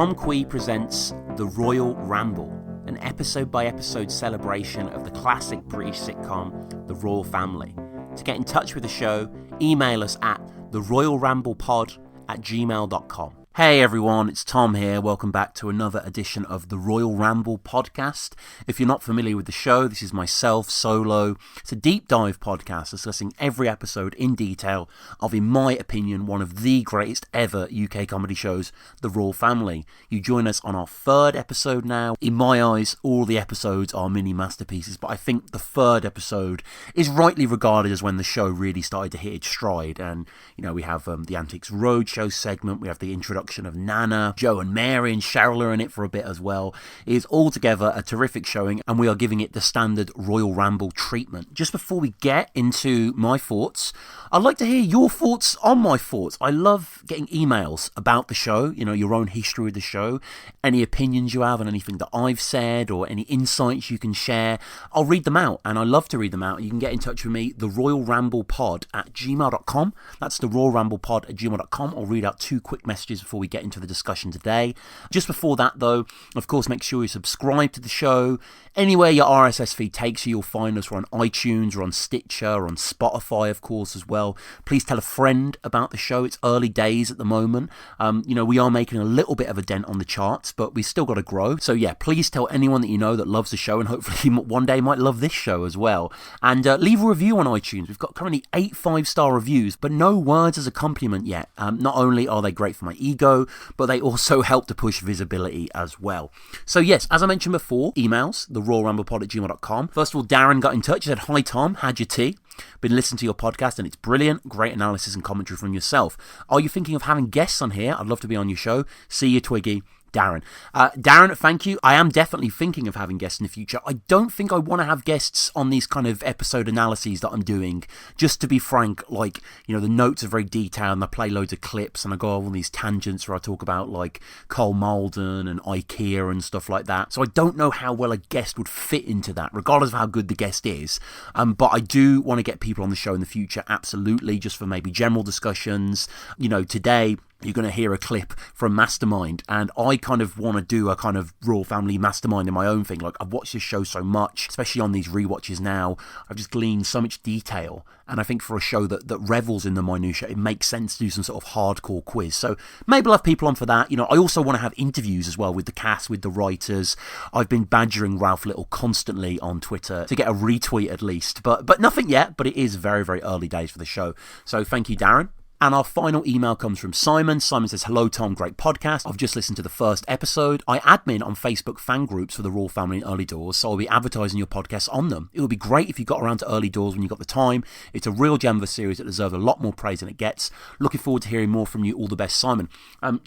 Tom Quee presents The Royle Ramble, an episode-by-episode celebration of the classic British sitcom, The Royle Family. To get in touch with the show, email us at theroyleramblepod@gmail.com. Hey everyone, it's Tom here. Welcome back to another edition of the Royle Ramble podcast. If you're not familiar with the show, this is myself, solo. It's a deep dive podcast discussing every episode in detail of, in my opinion, one of the greatest ever UK comedy shows, The Royle Family. You join us on our third episode now. In my eyes, all the episodes are mini masterpieces, but I think the third episode is rightly regarded as when the show really started to hit its stride. And, you know, we have the Antiques Roadshow segment, we have the introduction of Nana, Joe and Mary, and Cheryl are in it for a bit as well. It is altogether a terrific showing, and we are giving it the standard Royle Ramble treatment. Just before we get into my thoughts, I'd like to hear your thoughts on my thoughts. I love getting emails about the show, you know, your own history with the show, any opinions you have on anything that I've said, or any insights you can share. I'll read them out, and I love to read them out. You can get in touch with me, theroyleramblepod@gmail.com. That's theroyleramblepod@gmail.com. I'll read out two quick messages before we get into the discussion today. Just before that, though, of course, make sure you subscribe to the show. Anywhere your RSS feed takes you, you'll find us. We're on iTunes, we're on Stitcher, or on Spotify, of course, as well. Please tell a friend about the show. It's early days at the moment. You know, we are making a little bit of a dent on the charts, but we've still got to grow. So yeah, please tell anyone that you know that loves the show, and hopefully one day might love this show as well. And leave a review on iTunes. We've got currently 8 5-star reviews, but no words as accompaniment yet. Not only are they great for my ego, but they also help to push visibility as well. So yes, as I mentioned before, emails, theroyleramblepod@gmail.com. First of all, Darren got in touch. He said, "Hi Tom, had your tea? Been listening to your podcast and it's brilliant. Great analysis and commentary from yourself. Are you thinking of having guests on here? I'd love to be on your show. See you, Twiggy." Darren. Darren, thank you. I am definitely thinking of having guests in the future. I don't think I want to have guests on these kind of episode analyses that I'm doing. Just to be frank, like, you know, the notes are very detailed and I play loads of clips and I go on these tangents where I talk about like Cole Malden and IKEA and stuff like that. So I don't know how well a guest would fit into that, regardless of how good the guest is. But I do want to get people on the show in the future, absolutely, just for maybe general discussions. You know, today you're going to hear a clip from Mastermind, and I kind of want to do a kind of Royle Family Mastermind in my own thing. Like, I've watched this show so much, especially on these rewatches now. I've just gleaned so much detail, and I think for a show that revels in the minutiae, it makes sense to do some sort of hardcore quiz. So maybe I'll have people on for that. You know, I also want to have interviews as well with the cast, with the writers. I've been badgering Ralph Little constantly on Twitter to get a retweet at least, but nothing yet. But it is very, very early days for the show. So thank you, Darren. And our final email comes from Simon. Simon says, "Hello Tom, great podcast. I've just listened to the first episode. I admin on Facebook fan groups for the Royle Family and Early Doors, so I'll be advertising your podcast on them. It would be great if you got around to Early Doors when you got the time. It's a real gem of a series that deserves a lot more praise than it gets. Looking forward to hearing more from you. All the best, Simon."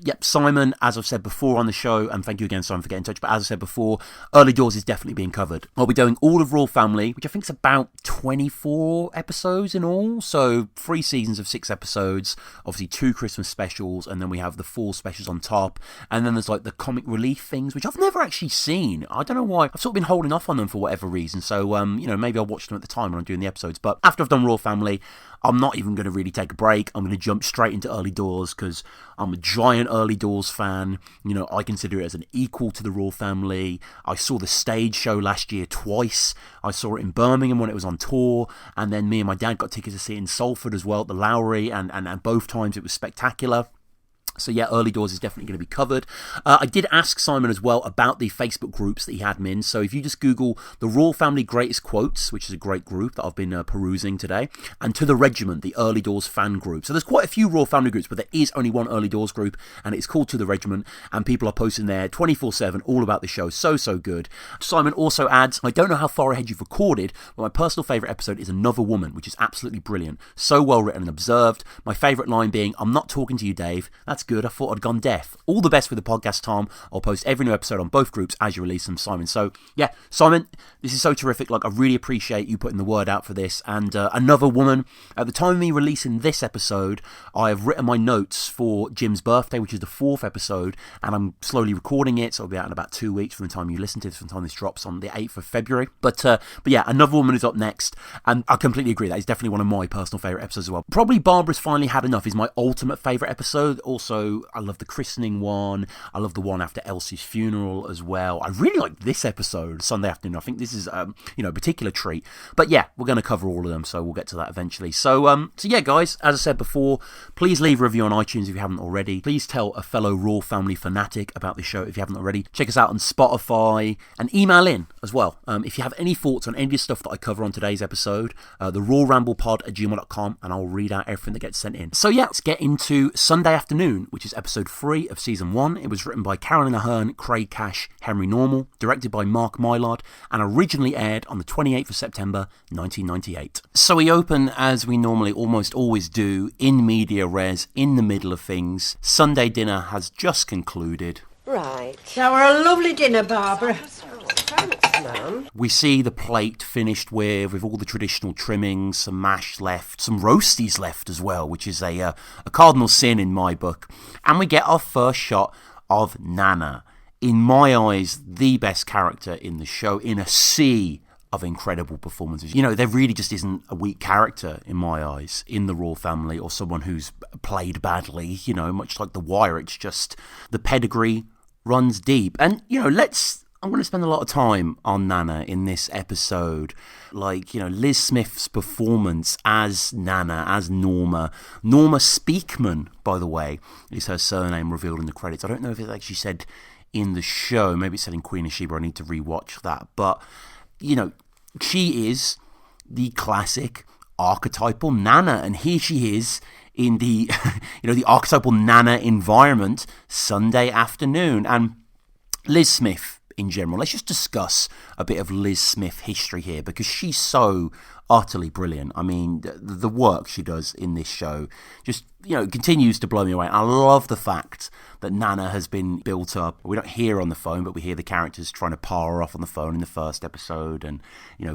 Yep, Simon, as I've said before on the show, and thank you again, Simon, for getting in touch, but as I said before, Early Doors is definitely being covered. I'll be doing all of Royle Family, which I think is about 24 episodes in all, so 3 seasons of 6 episodes, obviously 2 Christmas specials, and then we have the 4 specials on top, and then there's like the comic relief things, which I've never actually seen. I don't know why. I've sort of been holding off on them for whatever reason, so you know, maybe I'll watch them at the time when I'm doing the episodes. But after I've done Royle Family, I'm not even going to really take a break. I'm going to jump straight into Early Doors because I'm a giant Early Doors fan. You know, I consider it as an equal to the Royle Family. I saw the stage show last year twice. I saw it in Birmingham when it was on tour, and then me and my dad got tickets to see it in Salford as well at the Lowry, and both times it was spectacular. So yeah, Early Doors is definitely going to be covered. I did ask Simon as well about the Facebook groups that he admins. So if you just Google the Royle Family Greatest Quotes, which is a great group that I've been perusing today, and To the Regiment, the Early Doors fan group. So there's quite a few Royle Family groups, but there is only one Early Doors group, and it's called To the Regiment, and people are posting there 24/7 all about the show. So good. Simon also adds, "I don't know how far ahead you've recorded, but my personal favourite episode is Another Woman, which is absolutely brilliant. So well written and observed. My favourite line being, 'I'm not talking to you, Dave. That's good. I thought I'd gone deaf.' All the best with the podcast, Tom. I'll post every new episode on both groups as you release them, Simon." So yeah, Simon, this is so terrific. Like, I really appreciate you putting the word out for this. And Another Woman, at the time of me releasing this episode, I have written my notes for Jim's birthday, which is the 4th episode, and I'm slowly recording it, so it'll be out in about 2 weeks from the time you listen to this, from the time this drops on the 8th of February. But yeah, Another Woman is up next, and I completely agree. That is definitely one of my personal favourite episodes as well. Probably Barbara's Finally Had Enough is my ultimate favourite episode. Also, also, I love the christening one. I love the one after Elsie's funeral as well. I really like this episode, Sunday afternoon. I think this is, a particular treat. But yeah, we're going to cover all of them, so we'll get to that eventually. So yeah, guys, as I said before, please leave a review on iTunes if you haven't already. Please tell a fellow Royle family fanatic about the show if you haven't already. Check us out on Spotify and email in as well. If you have any thoughts on any of the stuff that I cover on today's episode, the Royle Ramble pod@gmail.com, and I'll read out everything that gets sent in. So yeah, let's get into Sunday Afternoon, which is episode 3 of season 1. It was written by Carolyn Ahern, Craig Cash, Henry Normal, directed by Mark Mylard, and originally aired on the 28th of September 1998. So we open, as we normally almost always do, in media res, in the middle of things. Sunday dinner has just concluded. Right. Now, we're a lovely dinner, Barbara. Thanks, Mum. We see the plate finished with all the traditional trimmings, some mash left, some roasties left as well, which is a cardinal sin in my book. And we get our first shot of Nana. In my eyes, the best character in the show, in a sea of incredible performances. There really just isn't a weak character in my eyes in the Royle family, or someone who's played badly, much like The Wire. It's just the pedigree runs deep. And, I'm going to spend a lot of time on Nana in this episode. Liz Smith's performance as Nana, as Norma. Norma Speakman, by the way, is her surname revealed in the credits. I don't know if it's actually said in the show. Maybe it said in Queen of Sheba. I need to rewatch that. But, she is the classic archetypal Nana. And here she is in the, the archetypal Nana environment Sunday afternoon. And Liz Smith, in general, let's just discuss a bit of Liz Smith history here, because she's so utterly brilliant. I mean, the work she does in this show just, continues to blow me away. I love the fact that Nana has been built up. We don't hear her on the phone, but we hear the characters trying to par her off on the phone in the first episode. And,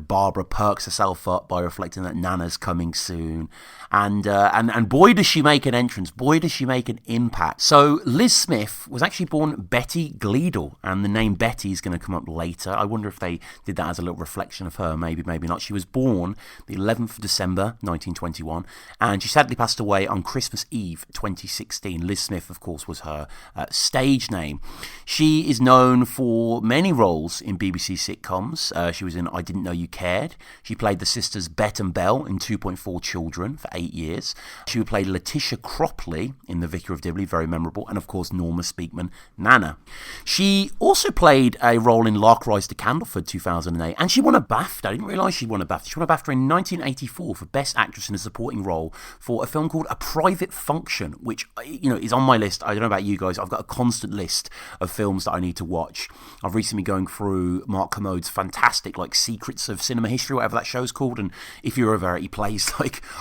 Barbara perks herself up by reflecting that Nana's coming soon. And boy, does she make an entrance. Boy, does she make an impact. So Liz Smith was actually born Betty Gleadle, and the name Betty is going to come up later. I wonder if they did that as a little reflection of her. Maybe, maybe not. She was born the 11th of December, 1921, and she sadly passed away on Christmas Eve, 2016. Liz Smith, of course, was her stage name. She is known for many roles in BBC sitcoms. She was in I Didn't Know You Cared. She played the sisters Bet and Belle in 2.4 Children for 8 years. She would play Letitia Cropley in The Vicar of Dibley, very memorable, and of course Norma Speakman, Nana. She also played a role in Lark Rise to Candleford 2008, and she won a BAFTA. I didn't realise she won a BAFTA. She won a BAFTA in 1984 for Best Actress in a Supporting Role for a film called A Private Function, which, is on my list. I don't know about you guys. I've got a constant list of films that I need to watch. I've recently been going through Mark Commode's fantastic, Secrets of Cinema History, whatever that show's called, and if you're over it, he plays,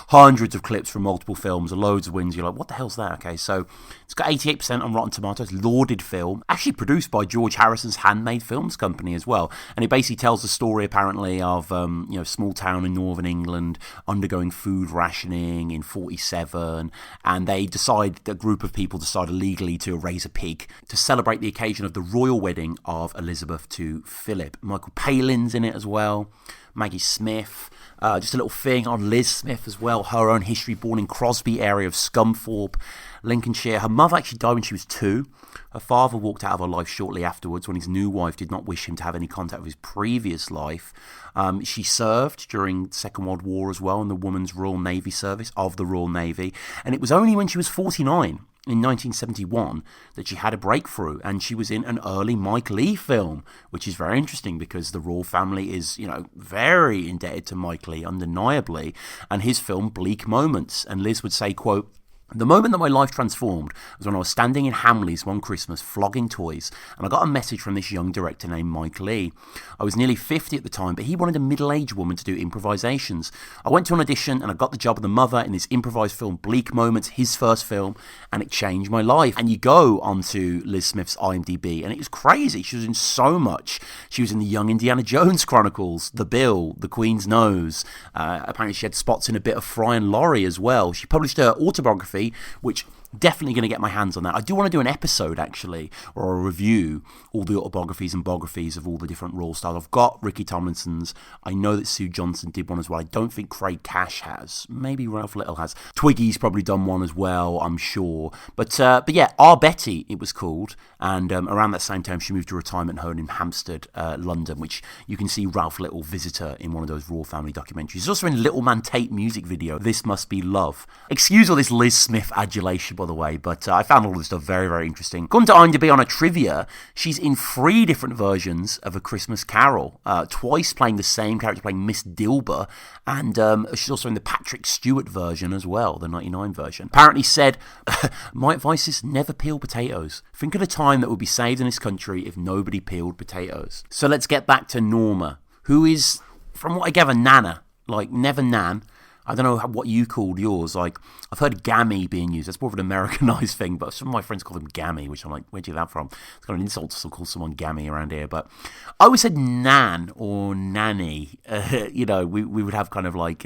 hundreds of clips from multiple films, loads of wins. You're like, what the hell's that? Okay, so it's got 88% on Rotten Tomatoes, lauded film, actually produced by George Harrison's Handmade Films Company as well, and it basically tells the story, apparently, of, small town in northern England undergoing food rationing in 47, and a group of people decide illegally to raise a pig to celebrate the occasion of the royal wedding of Elizabeth to Philip. Michael Palin's in it as well, Maggie Smith. Just a little thing on Liz Smith as well, her own history, born in Crosby area of Scunthorpe, Lincolnshire. Her mother actually died when she was 2. Her father walked out of her life shortly afterwards when his new wife did not wish him to have any contact with his previous life. She served during the Second World War as well in the Women's Royal Navy Service of the Royal Navy, and it was only when she was 49 in 1971 that she had a breakthrough, and she was in an early Mike Leigh film, which is very interesting because the Royle family is, very indebted to Mike Leigh, undeniably, and his film Bleak Moments. And Liz would say, quote, "The moment that my life transformed was when I was standing in Hamleys one Christmas flogging toys, and I got a message from this young director named Mike Leigh. I was nearly 50 at the time, but he wanted a middle-aged woman to do improvisations. I went to an audition and I got the job of the mother in this improvised film Bleak Moments, his first film, and it changed my life." And you go onto Liz Smith's IMDb and it was crazy. She was in so much. She was in the Young Indiana Jones Chronicles, The Bill, The Queen's Nose. Apparently she had spots in a bit of Fry and Laurie as well. She published her autobiography, which Definitely going to get my hands on that. I do want to do an episode, actually, or a review, all the autobiographies and biographies of all the different Royle styles. I've got Ricky Tomlinson's. I know that Sue Johnson did one as well. I don't think Craig Cash has. Maybe Ralph Little has. Twiggy's probably done one as well, I'm sure. But yeah, Our Betty, it was called. And around that same time, she moved to a retirement home in Hampstead, London, which you can see Ralph Little visit her in one of those Royle family documentaries. She's also in Little Man Tate music video, This Must Be Love. Excuse all this Liz Smith adulation, by the way, but I found all this stuff very, very interesting. According to IMDb on a trivia, she's in 3 different versions of A Christmas Carol, twice playing the same character, playing Miss Dilber, and she's also in the Patrick Stewart version as well, the 99 version. Apparently said, my advice is never peel potatoes. Think of the time that would be saved in this country if nobody peeled potatoes. So let's get back to Norma, who is, from what I gather, Nana, like never Nan. I don't know what you called yours. Like, I've heard gammy being used. That's more of an Americanized thing, but some of my friends call them gammy, which I'm like, where'd you get that from? It's kind of an insult to call someone gammy around here. But I always said nan or nanny. We would have kind of like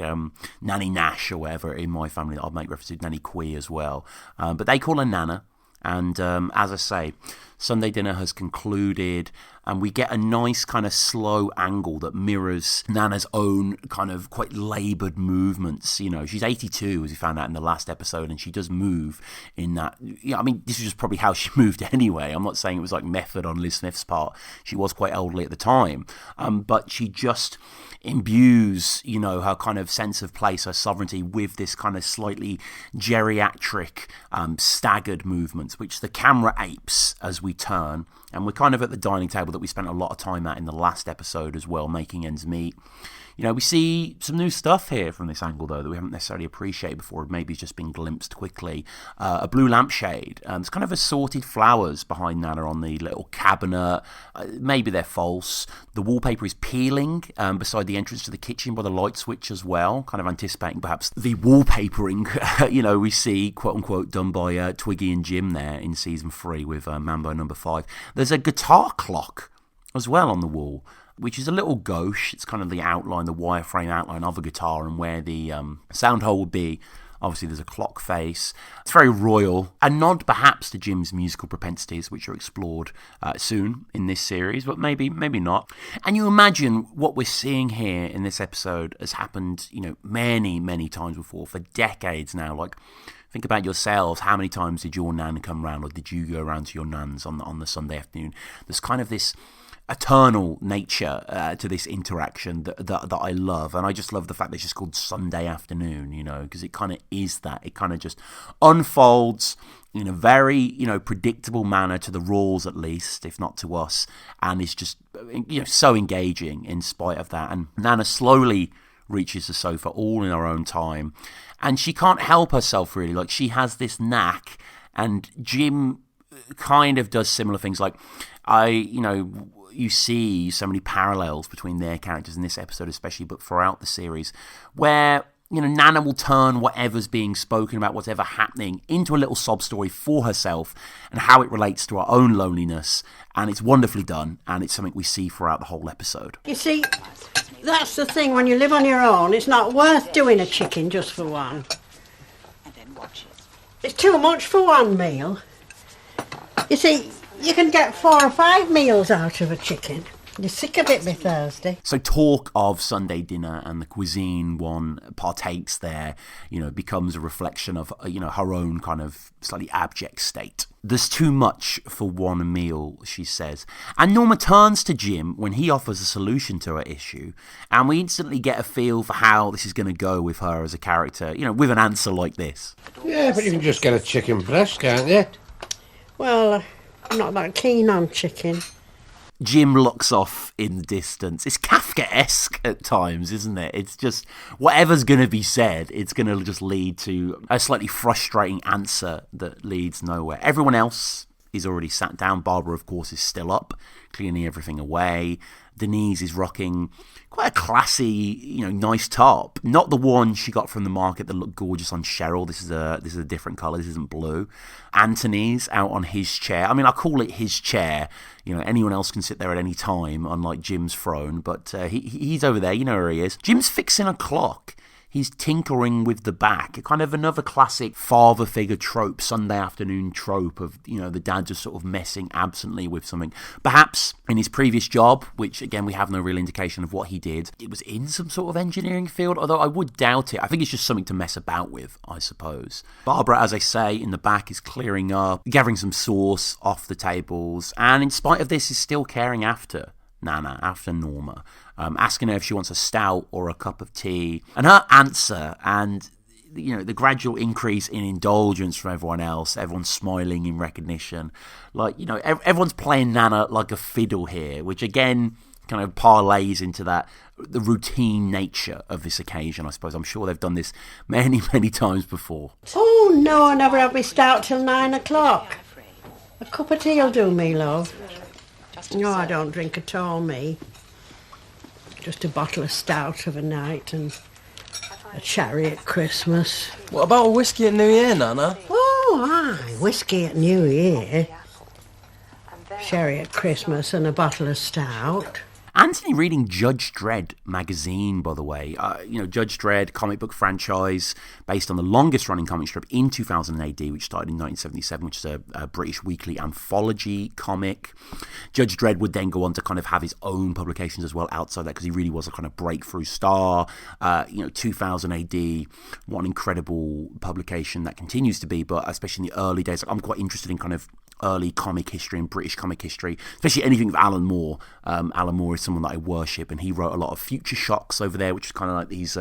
Nanny Nash or whatever in my family. I'd make reference to Nanny Quee as well. But they call her Nana. And as I say, Sunday dinner has concluded, and we get a nice kind of slow angle that mirrors Nana's own kind of quite laboured movements. You know, she's 82, as we found out in the last episode, and she does move in that. Yeah, I mean, this is just probably how she moved anyway. I'm not saying it was like method on Liz Smith's part. She was quite elderly at the time, but she just imbues, her kind of sense of place, her sovereignty, with this kind of slightly geriatric, staggered movements, which the camera apes as we turn. And we're kind of at the dining table that we spent a lot of time at in the last episode as well, making ends meet. We see some new stuff here from this angle, though, that we haven't necessarily appreciated before. Maybe it's just been glimpsed quickly. A blue lampshade. It's kind of assorted flowers behind Nana on the little cabinet. Maybe they're false. The wallpaper is peeling beside the entrance to the kitchen by the light switch as well, kind of anticipating perhaps the wallpapering, we see, quote-unquote, done by Twiggy and Jim there in Season 3 with Mambo number 5. There's a guitar clock as well on the wall, which is a little gauche. It's kind of the outline, the wireframe outline of a guitar, and where the sound hole would be. Obviously, there's a clock face. It's very royal. A nod, perhaps, to Jim's musical propensities, which are explored soon in this series, but maybe not. And you imagine what we're seeing here in this episode has happened, many, many times before, for decades now. Like, think about yourselves. How many times did your nan come round, or did you go around to your nan's on the Sunday afternoon? There's kind of this eternal nature to this interaction that I love, and I just love the fact that it's just called Sunday afternoon, because it kind of is that. It kind of just unfolds in a very, predictable manner to the Royals, at least, if not to us, and it's just, so engaging in spite of that. And Nana slowly reaches the sofa, all in her own time, and she can't help herself, really. Like, she has this knack, and Jim kind of does similar things. Like, you see so many parallels between their characters in this episode especially, but throughout the series, where, Nana will turn whatever's being spoken about, whatever happening, into a little sob story for herself and how it relates to her own loneliness. And it's wonderfully done, and it's something we see throughout the whole episode. You see, that's the thing, when you live on your own, it's not worth doing a chicken just for one. It's too much for one meal. You see, you can get 4 or 5 meals out of a chicken. You're sick of it by Thursday. So talk of Sunday dinner and the cuisine one partakes there, becomes a reflection of, her own kind of slightly abject state. There's too much for one meal, she says. And Norma turns to Jim when he offers a solution to her issue, and we instantly get a feel for how this is going to go with her as a character, with an answer like this. Yeah, but you can just get a chicken breast, can't you? Well, I'm not that keen on chicken. Jim looks off in the distance. It's Kafkaesque at times, isn't it? It's just, whatever's going to be said, it's going to just lead to a slightly frustrating answer that leads nowhere. Everyone else is already sat down. Barbara, of course, is still up, cleaning everything away. Denise is rocking quite a classy, nice top. Not the one she got from the market that looked gorgeous on Cheryl. This is a different colour. This isn't blue. Anthony's out on his chair. I mean, I call it his chair. Anyone else can sit there at any time, unlike Jim's throne. But he's over there. You know where he is. Jim's fixing a clock. he's tinkering with the back. Kind of another classic father figure trope, Sunday afternoon trope of, the dad just sort of messing absently with something. Perhaps in his previous job, which again we have no real indication of what he did, it was in some sort of engineering field, although I would doubt it. I think it's just something to mess about with, I suppose. Barbara, as I say, in the back is clearing up, gathering some sauce off the tables, and in spite of this is still caring after Nana, after Norma, asking her if she wants a stout or a cup of tea. And her answer, and the gradual increase in indulgence from everyone else, everyone's smiling in recognition, everyone's playing Nana like a fiddle here, which again kind of parlays into the routine nature of this occasion, I suppose. I'm sure they've done this many, many times before. Oh no, I never have me stout till 9 o'clock. A cup of tea'll do me, love. No, I don't drink at all, me. Just a bottle of stout of a night and a cherry at Christmas. What about a whiskey at New Year, Nana? Oh, aye, whiskey at New Year. Sherry at Christmas and a bottle of stout. Anthony reading Judge Dredd magazine, by the way. Judge Dredd, comic book franchise based on the longest running comic strip in 2000 AD, which started in 1977, which is a British weekly anthology comic. Judge Dredd would then go on to kind of have his own publications as well outside that, because he really was a kind of breakthrough star. 2000 AD, one incredible publication that continues to be, but especially in the early days, I'm quite interested in kind of early comic history and British comic history, especially anything with Alan Moore. Alan Moore is someone that I worship, and he wrote a lot of Future Shocks over there, which is kind of like these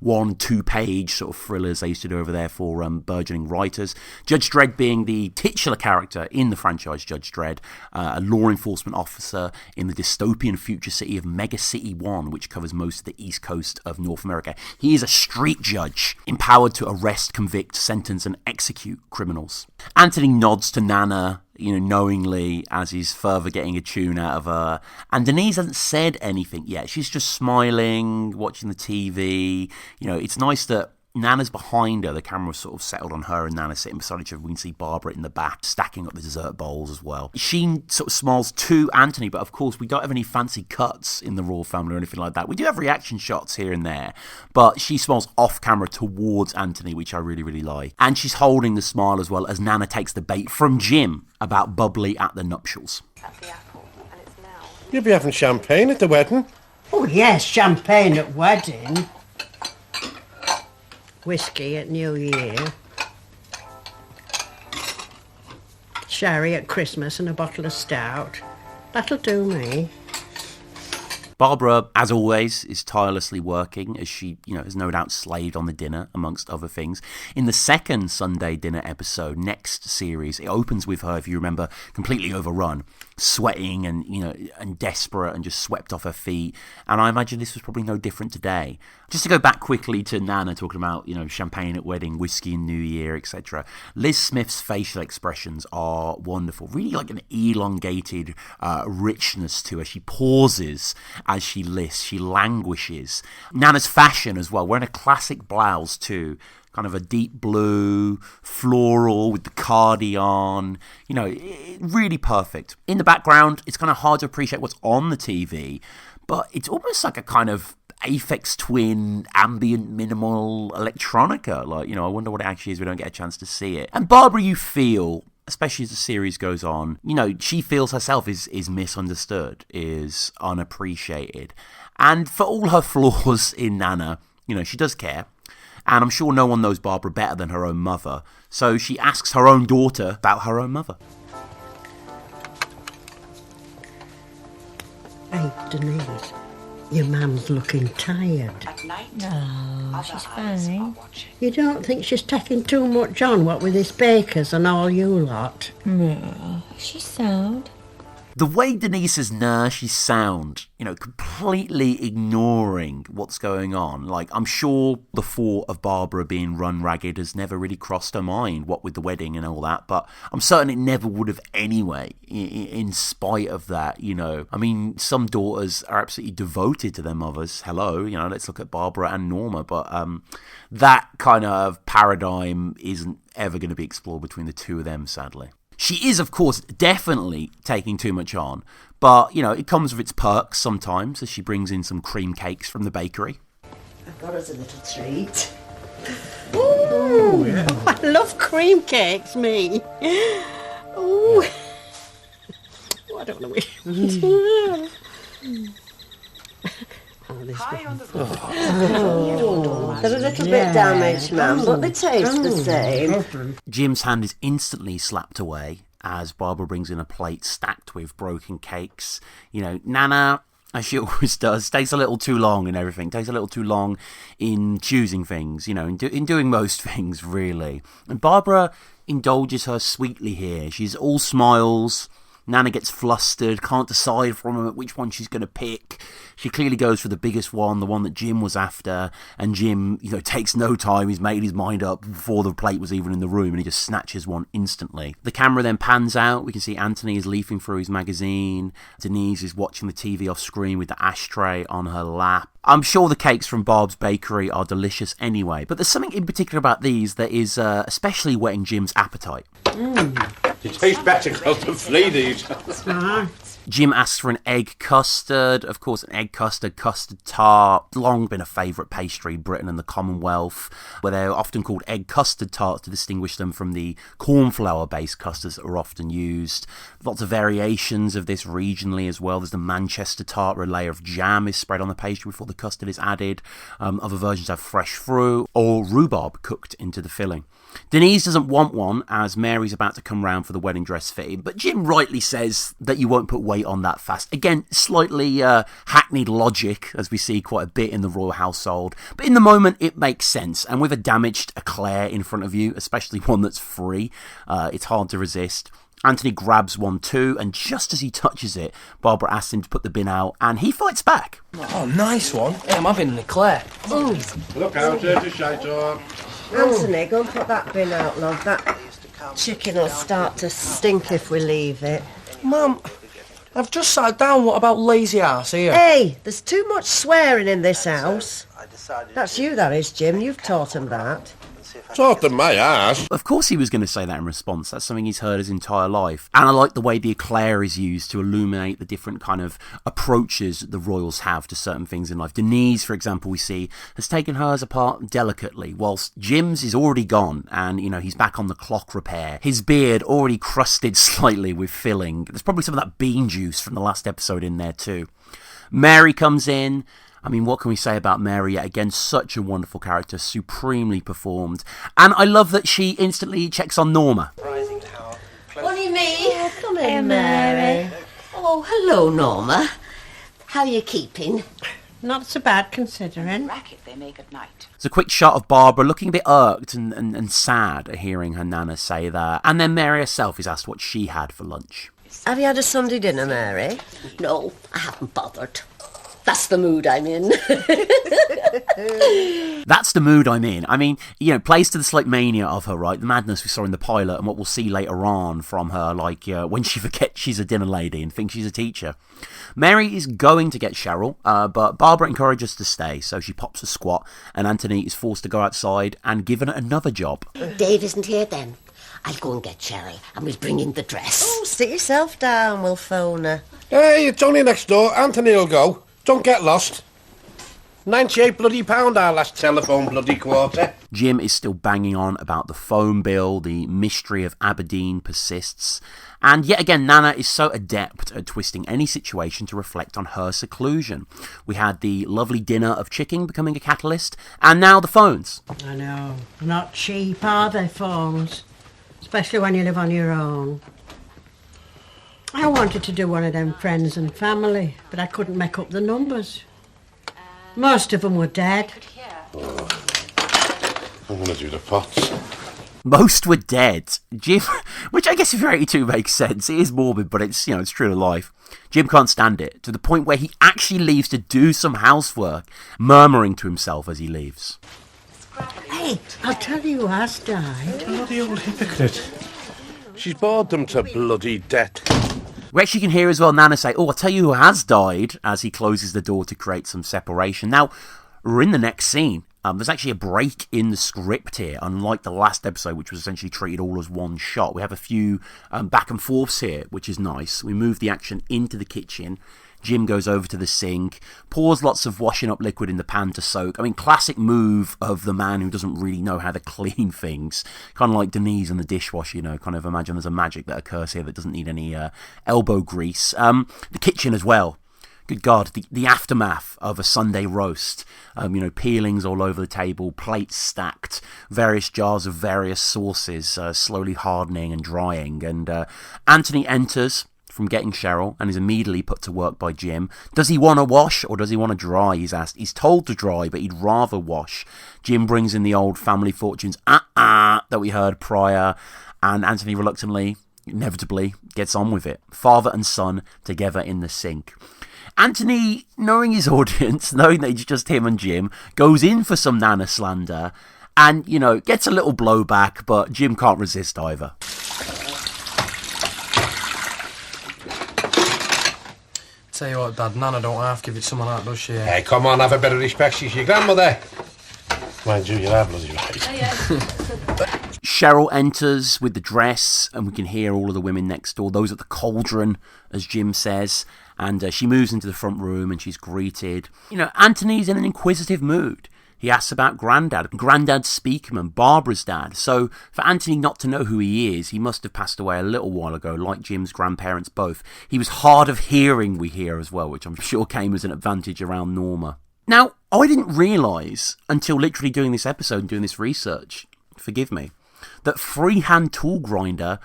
1-2 page sort of thrillers they used to do over there for burgeoning writers. Judge Dredd being the titular character in the franchise Judge Dredd, a law enforcement officer in the dystopian future city of Mega City 1, which covers most of the east coast of North America. He is a street judge, empowered to arrest, convict, sentence, and execute criminals. Anthony nods to Nana, knowingly, as he's further getting a tune out of her. And Denise hasn't said anything yet. She's just smiling, watching the TV. It's nice that Nana's behind her. The camera's sort of settled on her and Nana sitting beside each other. We can see Barbara in the back stacking up the dessert bowls as well. She sort of smiles to Anthony, but of course we don't have any fancy cuts in the royal family or anything like that. We do have reaction shots here and there, but she smiles off camera towards Anthony, which I really, really like. And she's holding the smile as well as Nana takes the bait from Jim about bubbly at the nuptials. You'll be having champagne at the wedding. Oh yes, champagne at wedding. Whiskey at New Year. Sherry at Christmas and a bottle of stout. That'll do me. Barbara, as always, is tirelessly working as she, has no doubt slaved on the dinner, amongst other things. In the second Sunday dinner episode, next series, it opens with her, if you remember, completely overrun, sweating and, and desperate and just swept off her feet. And I imagine this was probably no different today. Just to go back quickly to Nana talking about, champagne at wedding, whiskey in New Year, etc. Liz Smith's facial expressions are wonderful. Really like an elongated richness to her. She pauses as she lists. She languishes. Nana's fashion as well. Wearing a classic blouse too. Kind of a deep blue, floral with the cardigan. Really perfect. In the background, it's kind of hard to appreciate what's on the TV, but it's almost like a kind of Aphex Twin, ambient, minimal electronica. I wonder what it actually is. We don't get a chance to see it. And Barbara, you feel, especially as the series goes on, she feels herself is misunderstood, is unappreciated. And for all her flaws in Nana, she does care. And I'm sure no one knows Barbara better than her own mother. So she asks her own daughter about her own mother. Hey, Denise, your mum's looking tired. No, she's fine. You don't think she's taking too much on, what with this bakers and all you lot? No, she's sound. The way Denise is she's sound, completely ignoring what's going on. I'm sure the thought of Barbara being run ragged has never really crossed her mind, what with the wedding and all that, but I'm certain it never would have anyway, in spite of that, I mean, some daughters are absolutely devoted to their mothers. Hello, let's look at Barbara and Norma, but that kind of paradigm isn't ever going to be explored between the two of them, sadly. She is, of course, definitely taking too much on, but, it comes with its perks sometimes as she brings in some cream cakes from the bakery. I've got us a little treat. Ooh, yeah. I love cream cakes, me. Ooh. I don't know which. They're a little bit damaged, ma'am, but they taste the same. Jim's hand is instantly slapped away as Barbara brings in a plate stacked with broken cakes. You know, Nana, as she always does, takes a little too long in everything, takes a little too long in choosing things, you know, in doing most things, really. And Barbara indulges her sweetly here. She's all smiles. Nana gets flustered, can't decide for a moment which one she's going to pick. She clearly goes for the biggest one, the one that Jim was after, and Jim, you know, takes no time. He's made his mind up before the plate was even in the room, and he just snatches one instantly. The camera then pans out. We can see Anthony is leafing through his magazine. Denise is watching the TV off screen with the ashtray on her lap. I'm sure the cakes from Barb's Bakery are delicious anyway, but there's something in particular about these that is especially whetting Jim's appetite. It tastes better because the flea these. Jim asks for an egg custard. Of course, an egg custard tart. Long been a favourite pastry in Britain and the Commonwealth, where they're often called egg custard tarts to distinguish them from the cornflour-based custards that are often used. Lots of variations of this regionally as well. There's the Manchester tart, where a layer of jam is spread on the pastry before the custard is added. Other versions have fresh fruit or rhubarb cooked into the filling. Denise doesn't want one as Mary's about to come round for the wedding dress fitting, but Jim rightly says that you won't put weight on that fast. Again, slightly hackneyed logic, as we see quite a bit in the royal household, but in the moment it makes sense, and with a damaged eclair in front of you, especially one that's free, it's hard to resist. Anthony grabs one too, and just as he touches it, Barbara asks him to put the bin out, and he fights back. Oh, nice one. Hey, I'm having an eclair. Look out, dirty shaitan. Anthony, go and put that bin out, love. That chicken will start to stink if we leave it. Mum, I've just sat down. What about lazy ass here? Hey, there's too much swearing in this house. That's you, that is, Jim. You've taught him that. Taught them my ass. Of course he was going to say that in response. That's something he's heard his entire life. And I like the way the eclair is used to illuminate the different kind of approaches that the royals have to certain things in life. Denise, for example, we see, has taken hers apart delicately, whilst Jim's is already gone and, you know, he's back on the clock repair. His beard already crusted slightly with filling. There's probably some of that bean juice from the last episode in there too. Mary comes in. I mean, what can we say about Mary yet again? Such a wonderful character, supremely performed. And I love that she instantly checks on Norma. What me? Oh, come in, Mary. Oh, hello, Norma. How are you keeping? Not so bad, considering. Racket they make at night. It's a quick shot of Barbara looking a bit irked and sad at hearing her nana say that. And then Mary herself is asked what she had for lunch. Have you had a Sunday dinner, Mary? No, I haven't bothered. That's the mood I'm in. That's the mood I'm in. I mean, you know, plays to the slight mania of her, right? The madness we saw in the pilot and what we'll see later on from her, like when she forgets she's a dinner lady and thinks she's a teacher. Mary is going to get Cheryl, but Barbara encourages her to stay, so she pops a squat and Anthony is forced to go outside and given another job. Dave isn't here then. I'll go and get Cheryl and we'll bring in the dress. Oh, sit yourself down, we'll phone her. Hey, it's only next door. Anthony will go. Don't get lost. £98 bloody pound our last telephone bloody quarter. Jim is still banging on about the phone bill. The mystery of Aberdeen persists. And yet again, Nana is so adept at twisting any situation to reflect on her seclusion. We had the lovely dinner of chicken becoming a catalyst, and now the phones. I know. Not cheap, are they, phones? Especially when you live on your own. I wanted to do one of them friends and family, but I couldn't make up the numbers. Most of them were dead. Oh, I want to do the pots. Most were dead. Jim, which I guess if you're 82 makes sense. It is morbid, but it's, you know, it's true to life. Jim can't stand it, to the point where he actually leaves to do some housework, murmuring to himself as he leaves. Hey, I'll tell you who has died. Bloody old hypocrite. She's bored them to bloody death. We actually can hear as well Nana say, oh, I'll tell you who has died, as he closes the door to create some separation. Now, we're in the next scene. There's actually a break in the script here, unlike the last episode, which was essentially treated all as one shot. We have a few back and forths here, which is nice. We move the action into the kitchen. Jim goes over to the sink, pours lots of washing up liquid in the pan to soak. I mean, classic move of the man who doesn't really know how to clean things. Kind of like Denise and the dishwasher, kind of imagine there's a magic that occurs here that doesn't need any elbow grease. The kitchen as well. Good God, the aftermath of a Sunday roast. Peelings all over the table, plates stacked, various jars of various sauces slowly hardening and drying. And Anthony enters from getting Cheryl and is immediately put to work by Jim. Does he want to wash or does he want to dry? He's asked. He's told to dry, but he'd rather wash. Jim brings in the old family fortunes that we heard prior, and Anthony reluctantly, inevitably, gets on with it. Father and son together in the sink. Anthony, knowing his audience, knowing that it's just him and Jim, goes in for some Nana slander and, gets a little blowback, but Jim can't resist either. Tell you what, Dad, Nana don't half give it someone out, does she? Hey, come on, have a bit of respect. She's your grandmother. Mind you, you're bloody right. Cheryl enters with the dress, and we can hear all of the women next door, those at the cauldron, as Jim says, and she moves into the front room and she's greeted. Anthony's in an inquisitive mood. He asks about Grandad Speakman, Barbara's dad. So for Anthony not to know who he is, he must have passed away a little while ago, like Jim's grandparents both. He was hard of hearing, we hear as well, which I'm sure came as an advantage around Norma. Now, I didn't realise until literally doing this episode and doing this research, forgive me, that freehand tool grinder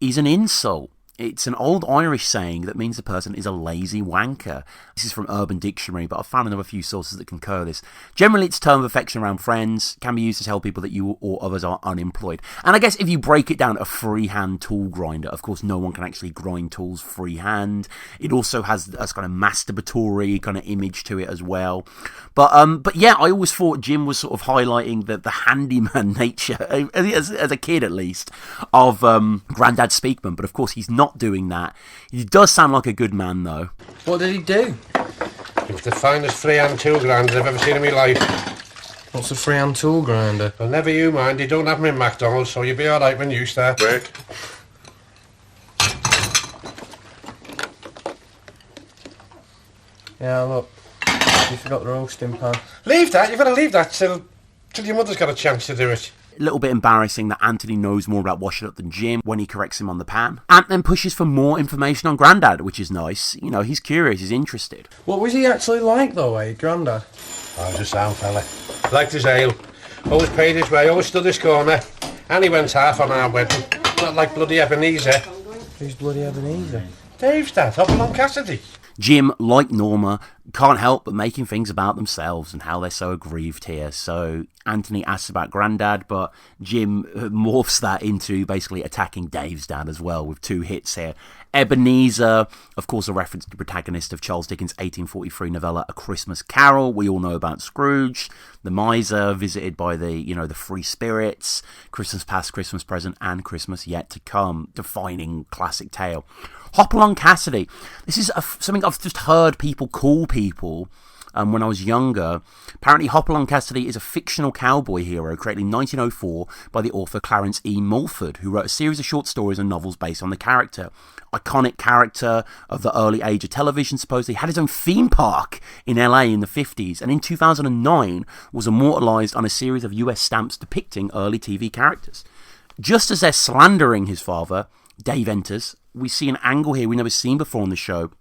is an insult. It's an old Irish saying that means the person is a lazy wanker. This is from Urban Dictionary, but I've found another few sources that concur this. Generally, it's a term of affection around friends, can be used to tell people that you or others are unemployed. And I guess if you break it down, a freehand tool grinder, of course, no one can actually grind tools freehand. It also has a kind of masturbatory kind of image to it as well. But yeah, I always thought Jim was sort of highlighting the handyman nature, as a kid at least, of Grandad Speakman. But of course, he's not doing that. He does sound like a good man, though. What did he do? He was the finest freehand tool grinder I've ever seen in my life. What's a freehand tool grinder? Well, never you mind. They don't have them in McDonald's, so you'll be all right when you start work. Yeah, look. You forgot the roasting pan. Leave that. You've got to leave that till your mother's got a chance to do it. A little bit embarrassing that Anthony knows more about washing up than Jim when he corrects him on the pan. Ant then pushes for more information on Grandad, which is nice. He's curious, he's interested. What was he actually like, though, Grandad? Oh, he's a sound fella. Liked his ale. Always paid his way, always stood his corner. And he went half on our wedding. Not like bloody Ebenezer. Who's bloody Ebenezer? Dave's dad, Hopalong Cassidy. Jim, like Norma, can't help but making things about themselves and how they're so aggrieved here. So Anthony asks about Grandad, but Jim morphs that into basically attacking Dave's dad as well with 2 hits here. Ebenezer, of course, a reference to the protagonist of Charles Dickens' 1843 novella A Christmas Carol. We all know about Scrooge, the miser visited by the free spirits, Christmas past, Christmas present, and Christmas yet to come. Defining classic tale. Hopalong Cassidy. This is something I've just heard people call people when I was younger. Apparently, Hopalong Cassidy is a fictional cowboy hero created in 1904 by the author Clarence E. Mulford, who wrote a series of short stories and novels based on the character. Iconic character of the early age of television, supposedly had his own theme park in LA in the 50s, and in 2009 was immortalised on a series of US stamps depicting early TV characters. Just as they're slandering his father, Dave enters. We see an angle here we've never seen before on the show,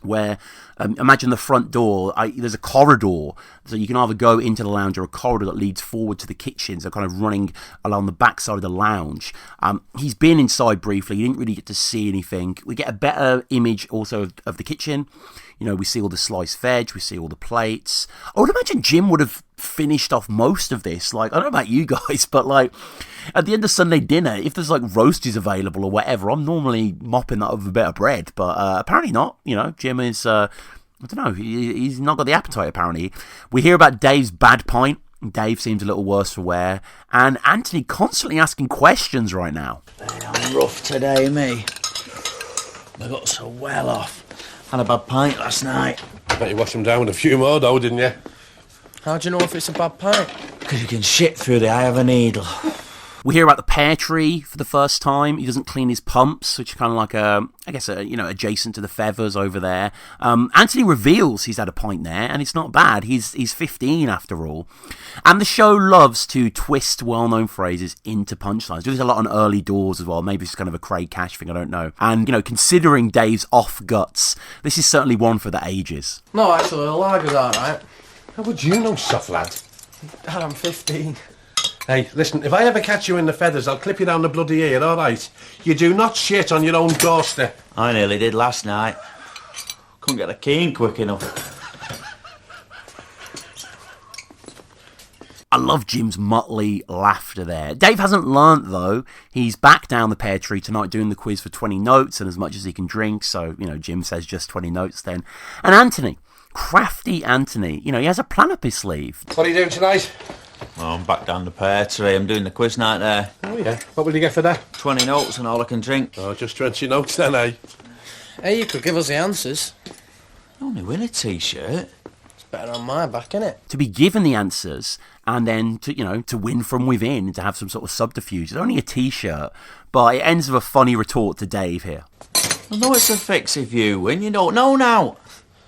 where imagine the front door, there's a corridor, so you can either go into the lounge or a corridor that leads forward to the kitchen, so kind of running along the back side of the lounge. He's been inside briefly, you didn't really get to see anything. We get a better image also of the kitchen. We see all the sliced veg, we see all the plates. I would imagine Jim would have finished off most of this. I don't know about you guys, but at the end of Sunday dinner, if there's roasties available or whatever, I'm normally mopping that with a bit of bread, but apparently not. Jim is, I don't know, he's not got the appetite apparently. We hear about Dave's bad pint. Dave seems a little worse for wear, and Anthony constantly asking questions right now. I'm rough today, me. I got so well off. Had a bad pint last night. I bet you washed him down with a few more though, didn't you? How do you know if it's a bad pint? Because you can shit through the eye of a needle. We hear about the pear tree for the first time. He doesn't clean his pumps, which are kind of like adjacent to the feathers over there. Anthony reveals he's had a pint there, and it's not bad. He's 15 after all. And the show loves to twist well-known phrases into punchlines. There's a lot on early doors as well. Maybe it's kind of a Craig Cash thing, I don't know. And, considering Dave's off guts, this is certainly one for the ages. No, actually, the lager's alright. How would you know, soft lad? Dad, I'm 15. Hey, listen, if I ever catch you in the feathers, I'll clip you down the bloody ear, all right? You do not shit on your own doorstep. I nearly did last night. Couldn't get the key in quick enough. I love Jim's motley laughter there. Dave hasn't learnt, though. He's back down the pear tree tonight doing the quiz for 20 notes and as much as he can drink. So, Jim says just 20 notes then. And Anthony, crafty Anthony, he has a plan up his sleeve. What are you doing tonight? Well, I'm back down the pear tree. I'm doing the quiz night there. Oh, yeah. What will you get for that? 20 notes and all I can drink. Oh, just 20 notes then, eh? Hey, you could give us the answers. I only win a T-shirt. It's better on my back, innit? To be given the answers and then to win from within, to have some sort of subterfuge. It's only a T-shirt, but it ends with a funny retort to Dave here. I know it's a fix if you win. You don't know now.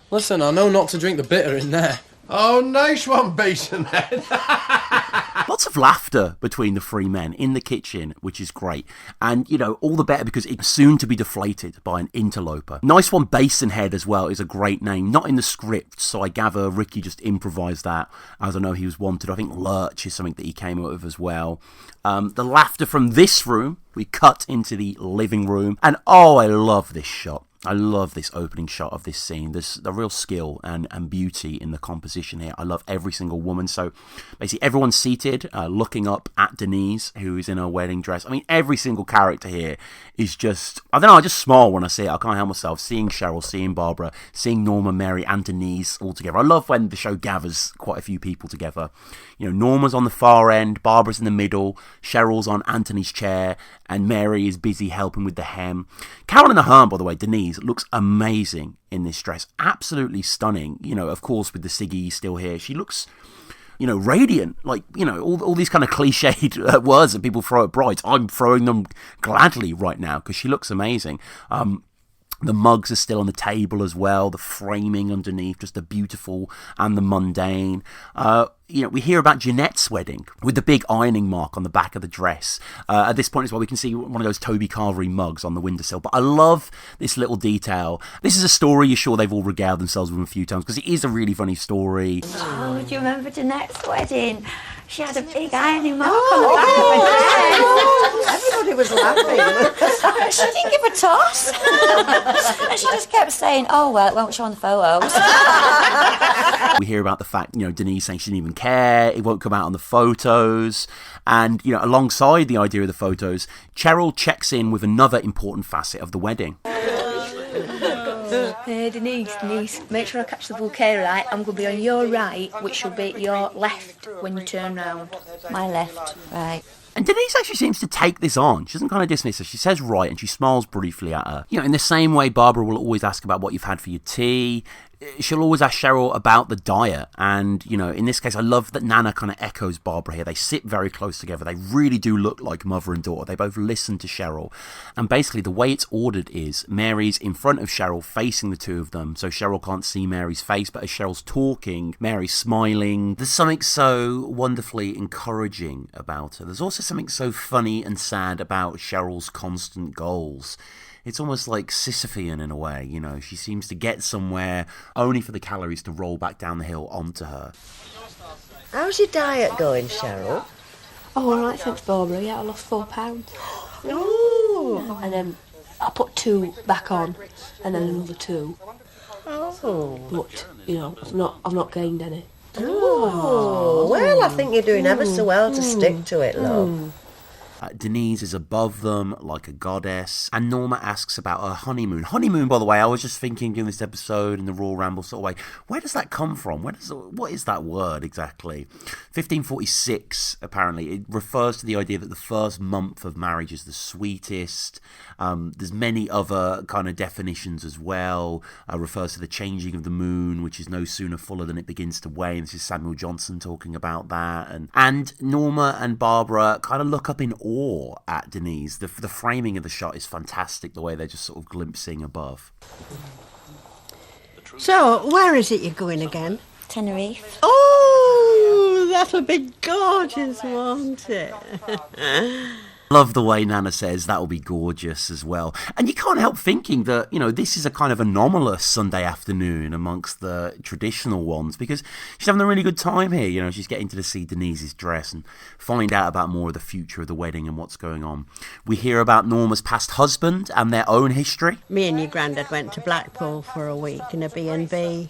Listen, I know not to drink the bitter in there. Oh, nice one, Basin Head. Lots of laughter between the three men in the kitchen, which is great. And, all the better because it's soon to be deflated by an interloper. Nice one, Basin Head as well, is a great name. Not in the script, so I gather Ricky just improvised that, as I know he was wanted. I think Lurch is something that he came up with as well. The laughter from this room, we cut into the living room. And, I love this shot. I love this opening shot of this scene. There's the real skill and beauty in the composition here. I love every single woman. So basically everyone's seated, looking up at Denise, who is in her wedding dress. I mean, every single character here is just, I don't know, I just smile when I see it. I can't help myself. Seeing Cheryl, seeing Barbara, seeing Norma, Mary, and Denise all together. I love when the show gathers quite a few people together. Norma's on the far end, Barbara's in the middle, Cheryl's on Anthony's chair, and Mary is busy helping with the hem. Carolyn Ahern, by the way, Denise, looks amazing in this dress. Absolutely stunning. Of course, with the Siggy still here. She looks, radiant. Like, all these kind of cliched words that people throw at brides. I'm throwing them gladly right now because she looks amazing. The mugs are still on the table as well. The framing underneath, just the beautiful and the mundane. We hear about Jeanette's wedding with the big ironing mark on the back of the dress. At this point as well, we can see one of those Toby Carvery mugs on the windowsill. But I love this little detail. This is a story you're sure they've all regaled themselves with a few times because it is a really funny story. Oh, do you remember Jeanette's wedding? She had a big ironing mark on the back of her dress. Everybody was laughing. She didn't give a toss. And she just kept saying, oh, well, it won't show on the photos. We hear about the fact, Denise saying she didn't even care, it won't come out on the photos. And, alongside the idea of the photos, Cheryl checks in with another important facet of the wedding. Hey, Denise, make sure I catch the bouquet right. I'm going to be on your right, which will be your left when you turn round. My left, right. And Denise actually seems to take this on. She doesn't kind of dismiss her. She says right, and she smiles briefly at her. In the same way Barbara will always ask about what you've had for your tea, she'll always ask Cheryl about the diet. And, in this case, I love that Nana kind of echoes Barbara here. They sit very close together. They really do look like mother and daughter. They both listen to Cheryl. And basically, the way it's ordered is Mary's in front of Cheryl, facing the two of them. So Cheryl can't see Mary's face, but as Cheryl's talking, Mary's smiling. There's something so wonderfully encouraging about her. There's also something so funny and sad about Cheryl's constant goals. It's almost like Sisyphean in a way, She seems to get somewhere only for the calories to roll back down the hill onto her. How's your diet going, Cheryl? Oh, all right, thanks, Barbara. Yeah, I lost 4 pounds. Oh. And then I put 2 back on, and then another 2. Oh. But, I've not gained any. Oh. Well, I think you're doing ever so well to stick to it, love. Denise is above them like a goddess. And Norma asks about her honeymoon. Honeymoon, by the way, I was just thinking in this episode in the Royle Ramble sort of way, where does that come from? What is that word exactly? 1546, apparently. It refers to the idea that the first month of marriage is the sweetest. There's many other kind of definitions as well. Refers to the changing of the moon, which is no sooner fuller than it begins to wane. This is Samuel Johnson talking about that. And Norma and Barbara kind of look up in awe at Denise. The framing of the shot is fantastic, the way they're just sort of glimpsing above. So, where is it you're going again? Tenerife. Oh, that'll be gorgeous, won't it? Love the way Nana says that'll be gorgeous as well. And you can't help thinking that, this is a kind of anomalous Sunday afternoon amongst the traditional ones, because she's having a really good time here. She's getting to see Denise's dress and find out about more of the future of the wedding and what's going on. We hear about Norma's past husband and their own history. Me and your granddad went to Blackpool for a week in a B&B.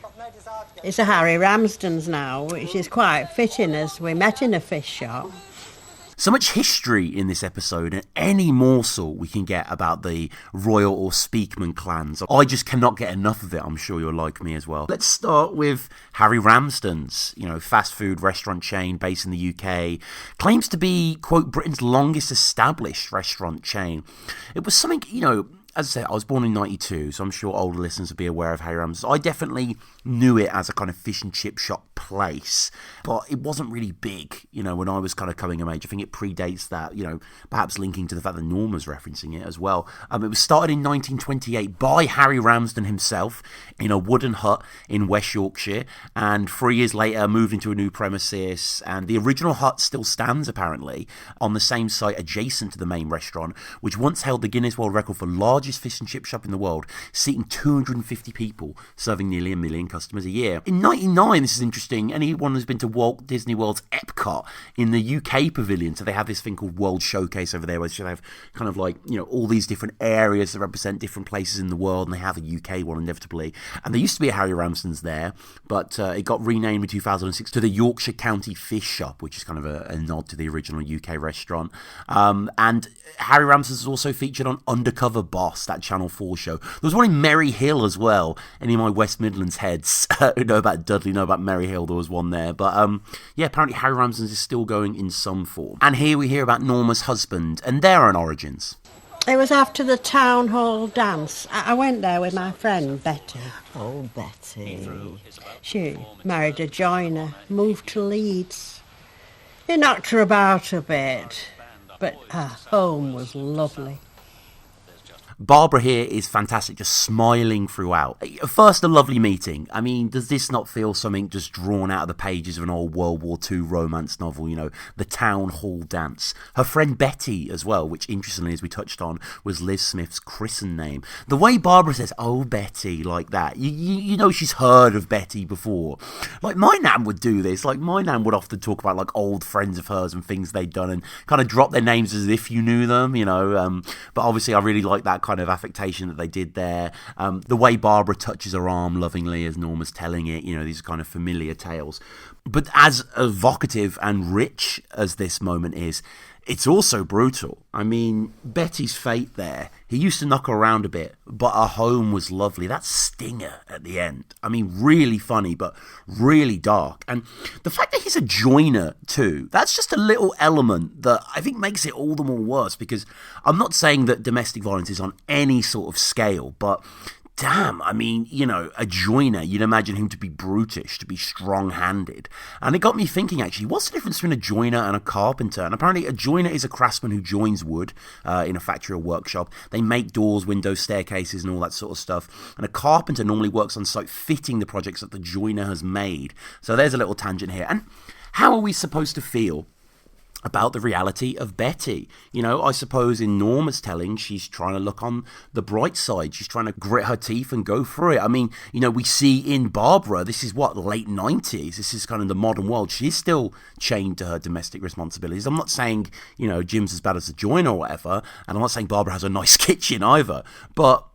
It's a Harry Ramsden's now, which is quite fitting as we met in a fish shop. So much history in this episode, and any morsel we can get about the Royle or Speakman clans. I just cannot get enough of it. I'm sure you're like me as well. Let's start with Harry Ramsden's, fast food restaurant chain based in the UK. Claims to be, quote, Britain's longest established restaurant chain. It was something, as I say, I was born in 92, so I'm sure older listeners will be aware of Harry Ramsden's. I definitely knew it as a kind of fish and chip shop place, but it wasn't really big, when I was kind of coming of age. I think it predates that, perhaps linking to the fact that Norma's referencing it as well. It was started in 1928 by Harry Ramsden himself in a wooden hut in West Yorkshire, and 3 years later moved into a new premises, and the original hut still stands, apparently, on the same site adjacent to the main restaurant, which once held the Guinness World Record for largest fish and chip shop in the world, seating 250 people, serving nearly 1 million customers a year. In 99, this is interesting, anyone who's been to Walt Disney World's Epcot in the UK pavilion, so they have this thing called World Showcase over there, where they have kind of like, all these different areas that represent different places in the world, and they have a UK one inevitably. And there used to be a Harry Ramsden's there, but it got renamed in 2006 to the Yorkshire County Fish Shop, which is kind of a nod to the original UK restaurant. And Harry Ramsden's is also featured on Undercover Boss, that Channel 4 show. There was one in Merry Hill as well. Any of my West Midlands heads who know about Dudley know about Merry Hill. There was one there. But apparently Harry Ramsden's is still going in some form. And here we hear about Norma's husband and their own origins. It was after the town hall dance. I went there with my friend Betty. Oh, Betty. She married a joiner, moved to Leeds. It knocked her about a bit, but her home was lovely. Barbara here is fantastic, just smiling throughout. First, a lovely meeting. I mean, does this not feel something just drawn out of the pages of an old World War II romance novel, the town hall dance? Her friend Betty as well, which interestingly, as we touched on, was Liz Smith's christened name. The way Barbara says, oh, Betty, like that, you know she's heard of Betty before. Like, my nan would do this. Like, my nan would often talk about, like, old friends of hers and things they'd done and kind of drop their names as if you knew them, But obviously, I really like that kind of affectation that they did there. The way Barbara touches her arm lovingly as Norma's telling it, these are kind of familiar tales. But as evocative and rich as this moment is, it's also brutal. I mean, Betty's fate there. He used to knock her around a bit, but her home was lovely. That stinger at the end. I mean, really funny, but really dark. And the fact that he's a joiner too, that's just a little element that I think makes it all the more worse, because I'm not saying that domestic violence is on any sort of scale, but damn, I mean, a joiner, you'd imagine him to be brutish, to be strong-handed. And it got me thinking, actually, what's the difference between a joiner and a carpenter? And apparently a joiner is a craftsman who joins wood in a factory or workshop. They make doors, windows, staircases, and all that sort of stuff. And a carpenter normally works on site fitting the projects that the joiner has made. So there's a little tangent here. And how are we supposed to feel about the reality of Betty? I suppose in Norma's telling, she's trying to look on the bright side. She's trying to grit her teeth and go through it. I mean, we see in Barbara, this is late 90s. This is kind of the modern world. She's still chained to her domestic responsibilities. I'm not saying, Jim's as bad as the joiner or whatever, and I'm not saying Barbara has a nice kitchen either, but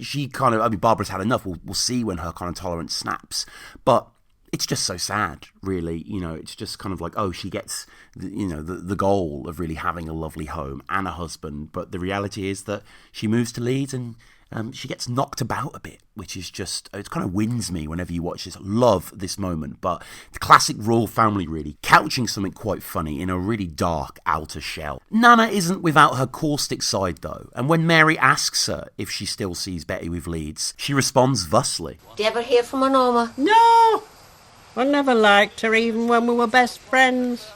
she Barbara's had enough. We'll see when her kind of tolerance snaps. But it's just so sad, really. It's just kind of like, oh, she gets, the goal of really having a lovely home and a husband. But the reality is that she moves to Leeds and she gets knocked about a bit, which is just, it kind of wins me whenever you watch this. I love this moment, but the classic royal family really couching something quite funny in a really dark outer shell. Nana isn't without her caustic side though, and when Mary asks her if she still sees Betty with Leeds, she responds thusly. Do you ever hear from her, Norma? No! I never liked her, even when we were best friends.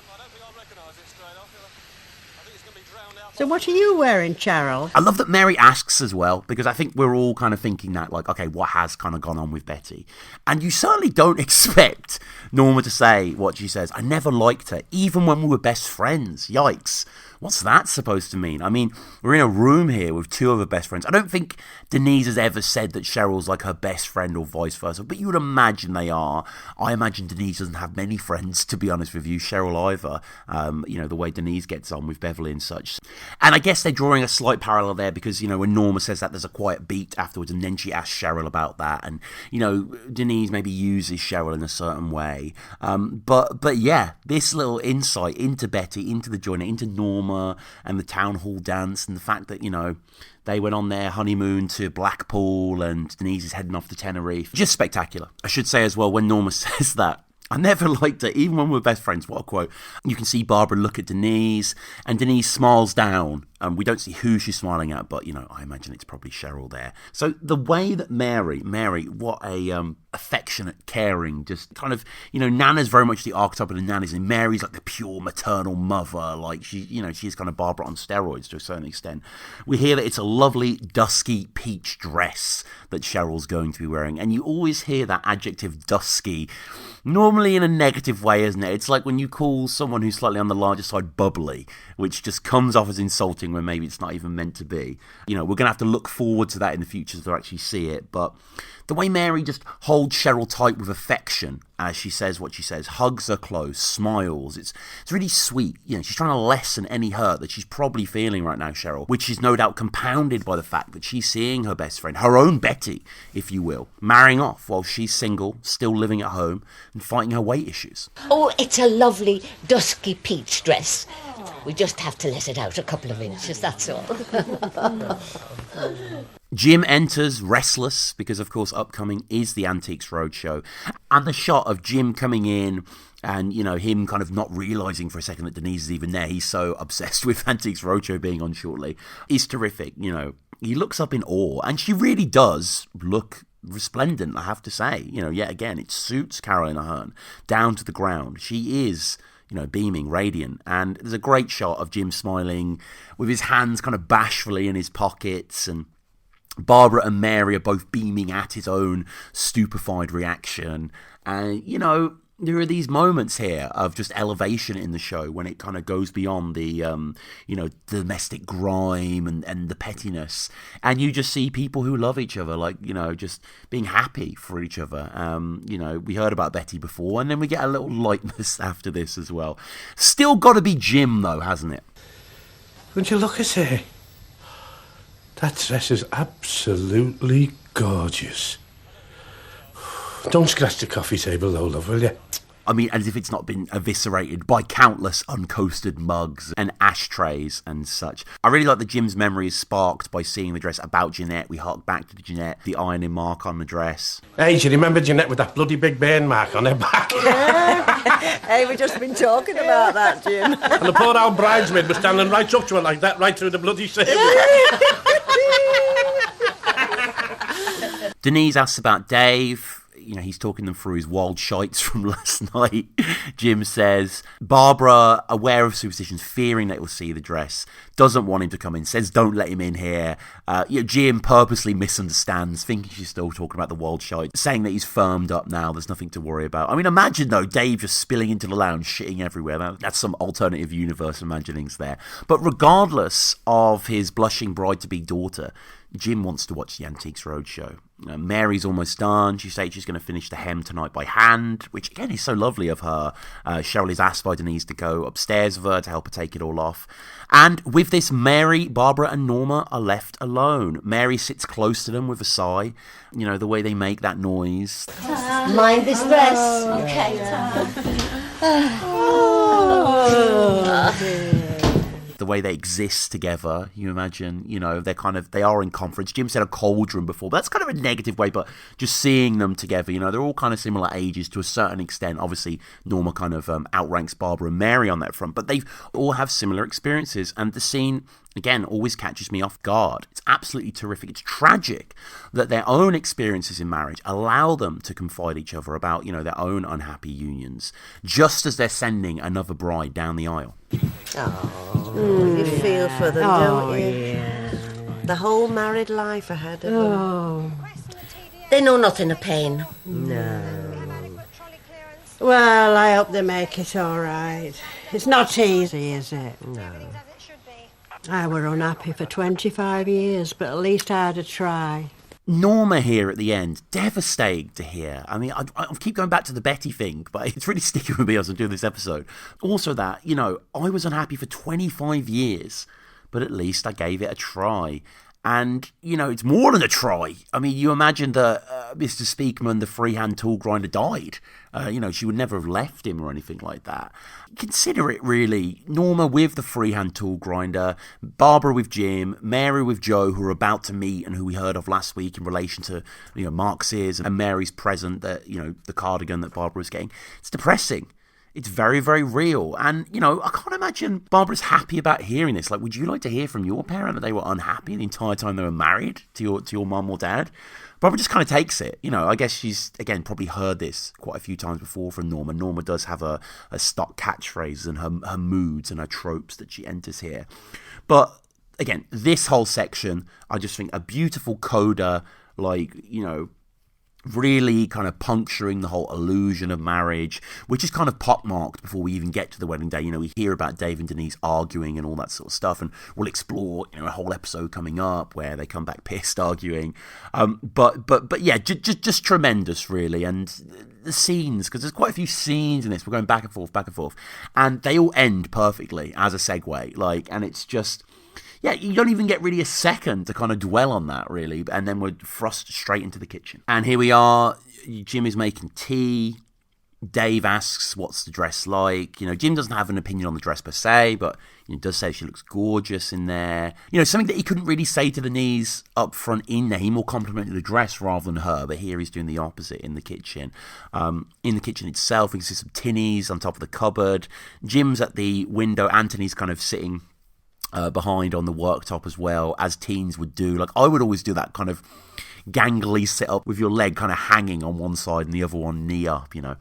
So what are you wearing, Cheryl? I love that Mary asks as well, because I think we're all kind of thinking that, like, okay, what has kind of gone on with Betty? And you certainly don't expect Norma to say what she says. I never liked her, even when we were best friends. Yikes. What's that supposed to mean? I mean, we're in a room here with two of her best friends. I don't think Denise has ever said that Cheryl's like her best friend or vice versa, but you would imagine they are. I imagine Denise doesn't have many friends, to be honest with you. Cheryl either. The way Denise gets on with Beverly and such. And I guess they're drawing a slight parallel there because, when Norma says that, there's a quiet beat afterwards, and then she asks Cheryl about that. And, Denise maybe uses Cheryl in a certain way. But yeah, this little insight into Betty, into the joiner, into Norma, and the town hall dance, and the fact that, they went on their honeymoon to Blackpool and Denise is heading off to Tenerife. Just spectacular. I should say as well, when Norma says that, I never liked her, even when we were best friends. What a quote. You can see Barbara look at Denise, and Denise smiles down. We don't see who she's smiling at, but, I imagine it's probably Cheryl there. So the way that Mary, what a affectionate, caring, just kind of, Nana's very much the archetype of the nannies, and Mary's like the pure maternal mother. Like, she's kind of Barbara on steroids to a certain extent. We hear that it's a lovely, dusky peach dress that Cheryl's going to be wearing, and you always hear that adjective dusky, normally in a negative way, isn't it? It's like when you call someone who's slightly on the larger side bubbly, which just comes off as insulting when maybe it's not even meant to be. We're going to have to look forward to that in the future to actually see it. But the way Mary just holds Cheryl tight with affection as she says what she says, hugs her close, smiles, it's really sweet. She's trying to lessen any hurt that she's probably feeling right now, Cheryl, which is no doubt compounded by the fact that she's seeing her best friend, her own Betty, if you will, marrying off while she's single, still living at home and fighting her weight issues. Oh, it's a lovely dusky peach dress. We just have to let it out a couple of inches, that's all. Jim enters restless because, of course, upcoming is the Antiques Roadshow. And the shot of Jim coming in and, him kind of not realising for a second that Denise is even there. He's so obsessed with Antiques Roadshow being on shortly. Is terrific. He looks up in awe, and she really does look resplendent, I have to say. Yet again, it suits Carolyn Aherne down to the ground. She is beaming, radiant. And there's a great shot of Jim smiling with his hands kind of bashfully in his pockets, and Barbara and Mary are both beaming at his own stupefied reaction. And, there are these moments here of just elevation in the show when it kind of goes beyond the, domestic grime and the pettiness. And you just see people who love each other, like, just being happy for each other. We heard about Betty before, and then we get a little lightness after this as well. Still got to be Jim, though, hasn't it? Would you look at her? That dress is absolutely gorgeous. Don't scratch the coffee table though, love, will you? I mean, as if it's not been eviscerated by countless uncoasted mugs and ashtrays and such. I really like that Jim's memory is sparked by seeing the dress about Jeanette. We hark back to Jeanette, the ironing mark on the dress. Hey, do you remember Jeanette with that bloody big burn mark on her back? Hey, we've just been talking about that, Jim. And the poor old bridesmaid was standing right up to her like that, right through the bloody ceremony. Denise asks about Dave. He's talking them through his wild shites from last night. Jim says, Barbara, aware of superstitions, fearing that he'll see the dress, doesn't want him to come in, says don't let him in here. Jim purposely misunderstands, thinking she's still talking about the wild shite, saying that he's firmed up now, there's nothing to worry about. I mean, imagine, though, Dave just spilling into the lounge, shitting everywhere. That's some alternative universe imaginings there. But regardless of his blushing bride-to-be daughter, Jim wants to watch the Antiques Roadshow. Mary's almost done. She says she's going to finish the hem tonight by hand, which again is so lovely of her. Cheryl is asked by Denise to go upstairs with her to help her take it all off. And with this, Mary, Barbara and Norma are left alone. Mary sits close to them with a sigh. You know, the way they make that noise. Mind this dress. Okay, The way they exist together, you imagine, you know, they are in conference. Jim said a cauldron before, but that's kind of a negative way, but just seeing them together, you know, they're all kind of similar ages to a certain extent. Obviously, Norma kind of outranks Barbara and Mary on that front, but they all have similar experiences, and the scene, again, always catches me off guard. It's absolutely terrific. It's tragic that their own experiences in marriage allow them to confide each other about, you know, their own unhappy unions, just as they're sending another bride down the aisle. You feel for them, don't you? Yeah. The whole married life ahead of them. They know nothing of pain. No. Well, I hope they make it all right. It's not easy, is it? No. I were unhappy for 25 years, but at least I had a try. Norma here at the end, devastating to hear. I mean, I keep going back to the Betty thing, but it's really sticking with me as I'm doing this episode. Also that, you know, I was unhappy for 25 years, but at least I gave it a try. And, you know, it's more than a try. I mean, you imagine that Mr. Speakman, the freehand tool grinder, died. You know, she would never have left him or anything like that. Consider it, really. Norma with the freehand tool grinder, Barbara with Jim, Mary with Joe, who are about to meet and who we heard of last week in relation to, you know, Mark's ears and Mary's present, that, you know, the cardigan that Barbara was getting. It's depressing. It's very, very real. And, you know, I can't imagine Barbara's happy about hearing this. Like, would you like to hear from your parent that they were unhappy the entire time they were married to your mum or dad? Barbara just kind of takes it. You know, I guess she's, again, probably heard this quite a few times before from Norma. Norma does have a stock catchphrase and her moods and her tropes that she enters here. But, again, this whole section, I just think a beautiful coda, like, you know, really kind of puncturing the whole illusion of marriage, which is kind of pockmarked before we even get to the wedding day. You know, we hear about Dave and Denise arguing and all that sort of stuff, and we'll explore, you know, a whole episode coming up where they come back pissed arguing. But yeah, just tremendous, really. And the scenes, because there's quite a few scenes in this, we're going back and forth, and they all end perfectly as a segue. Like, and it's just, yeah, you don't even get really a second to kind of dwell on that, really. And then we're thrust straight into the kitchen. And here we are. Jim is making tea. Dave asks, what's the dress like? You know, Jim doesn't have an opinion on the dress per se, but he does say she looks gorgeous in there. You know, something that he couldn't really say to Denise up front in there. He more complimented the dress rather than her, but here he's doing the opposite in the kitchen. In the kitchen itself, we can see some tinnies on top of the cupboard. Jim's at the window. Anthony's kind of sitting behind on the worktop as well, as teens would do. Like, I would always do that kind of gangly sit up with your leg kind of hanging on one side and the other one knee up, you know.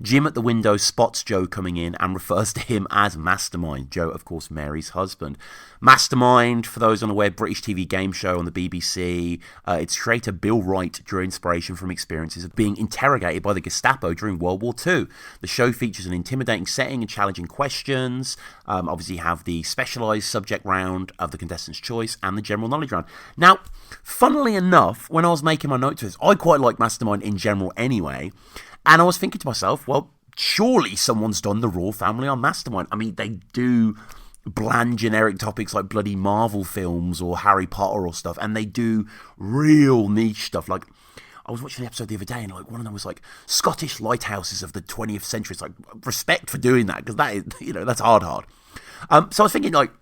Jim at the window spots Joe coming in and refers to him as Mastermind. Joe, of course, Mary's husband. Mastermind, for those unaware, British TV game show on the BBC. Its creator Bill Wright drew inspiration from experiences of being interrogated by the Gestapo during World War II. The show features an intimidating setting and challenging questions. Obviously, you have the specialised subject round of the contestant's choice and the general knowledge round. Now, funnily enough, when I was making my notes of this, I quite like Mastermind in general anyway. And I was thinking to myself, well, surely someone's done the Royal Family on Mastermind. I mean, they do bland generic topics like bloody Marvel films or Harry Potter or stuff, and they do real niche stuff. Like, I was watching the episode the other day, and like one of them was like Scottish lighthouses of the 20th century. It's like, respect for doing that, because that is, you know, that's hard. So I was thinking, like,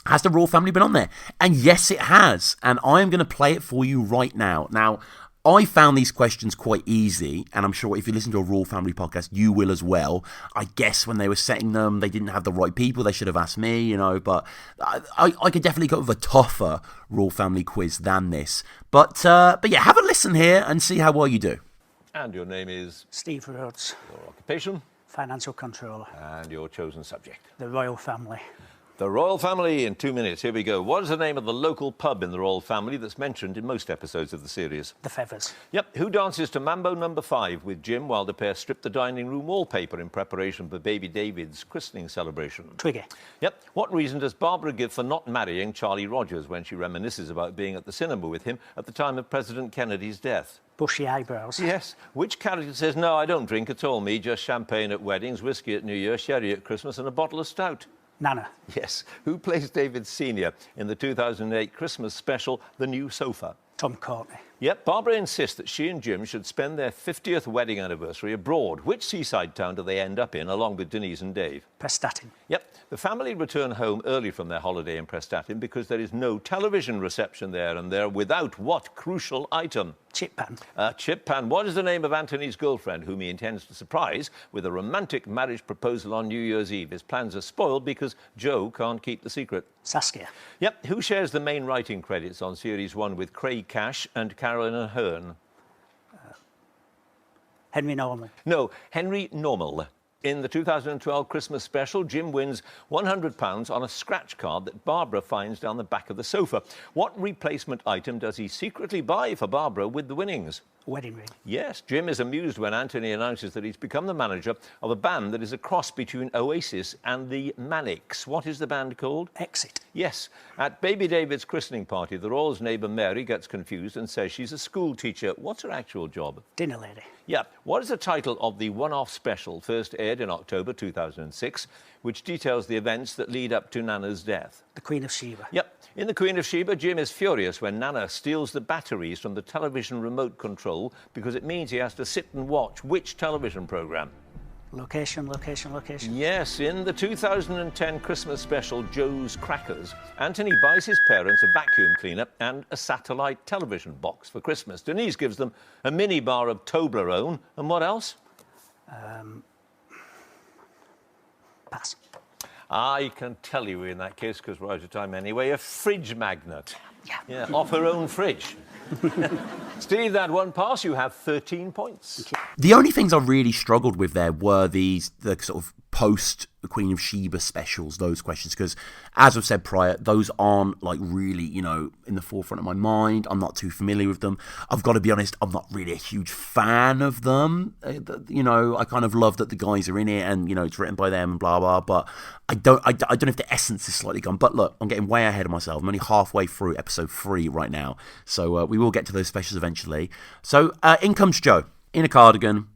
has the Royal Family been on there? And yes, it has. And I am going to play it for you right now. Now, I found these questions quite easy, and I'm sure if you listen to a Royal Family podcast, you will as well. I guess when they were setting them, they didn't have the right people. They should have asked me, you know, but I could definitely go with a tougher Royal Family quiz than this. But yeah, have a listen here and see how well you do. And your name is? Steve Rhodes. Your occupation? Financial controller. And your chosen subject? The Royal Family. The Royle Family in 2 minutes. Here we go. What is the name of the local pub in the Royle Family that's mentioned in most episodes of the series? The Feathers. Yep. Who dances to Mambo number 5 with Jim while the pair strip the dining room wallpaper in preparation for baby David's christening celebration? Twiggy. Yep. What reason does Barbara give for not marrying Charlie Rogers when she reminisces about being at the cinema with him at the time of President Kennedy's death? Bushy eyebrows. Yes. Which character says, no, I don't drink at all, me, just champagne at weddings, whiskey at New Year, sherry at Christmas and a bottle of stout? Nana. Yes. Who plays David Sr. in the 2008 Christmas special, The New Sofa? Tom Courtney. Yep. Barbara insists that she and Jim should spend their 50th wedding anniversary abroad. Which seaside town do they end up in, along with Denise and Dave? Prestatyn. Yep. The family return home early from their holiday in Prestatyn because there is no television reception there, and they're without what crucial item? Chip pan. Chip pan. What is the name of Anthony's girlfriend, whom he intends to surprise with a romantic marriage proposal on New Year's Eve? His plans are spoiled because Joe can't keep the secret. Saskia. Yep. Who shares the main writing credits on Series 1 with Craig Cash and Carolyn Aherne? Henry Norman. No, Henry Normal. In the 2012 Christmas special, Jim wins £100 on a scratch card that Barbara finds down the back of the sofa. What replacement item does he secretly buy for Barbara with the winnings? Wedding ring. Yes, Jim is amused when Anthony announces that he's become the manager of a band that is a cross between Oasis and the Manics. What is the band called? Exit. Yes. At baby David's christening party, the Royals' neighbour Mary gets confused and says she's a school teacher. What's her actual job? Dinner lady. Yeah. What is the title of the one-off special first aired in October 2006, which details the events that lead up to Nana's death? The Queen of Sheba. Yep. In The Queen of Sheba, Jim is furious when Nana steals the batteries from the television remote control because it means he has to sit and watch which television programme? Location, location, location. Yes, in the 2010 Christmas special, Joe's Crackers, Anthony buys his parents a vacuum cleaner and a satellite television box for Christmas. Denise gives them a mini bar of Toblerone. And what else? Pass. I can tell you in that case, because we're out of time anyway, a fridge magnet. Yeah, off her own fridge. Steve, that one pass, you have 13 points. The only things I really struggled with there were the sort of post the Queen of Sheba specials, those questions, because as I've said prior, those aren't like really, in the forefront of my mind. I'm not too familiar with them. I've got to be honest, I'm not really a huge fan of them. I kind of love that the guys are in it and, it's written by them and blah, blah, but I don't know if the essence is slightly gone. But look, I'm getting way ahead of myself. I'm only halfway through episode 3 right now. So we will get to those specials eventually. So in comes Joe, in a cardigan,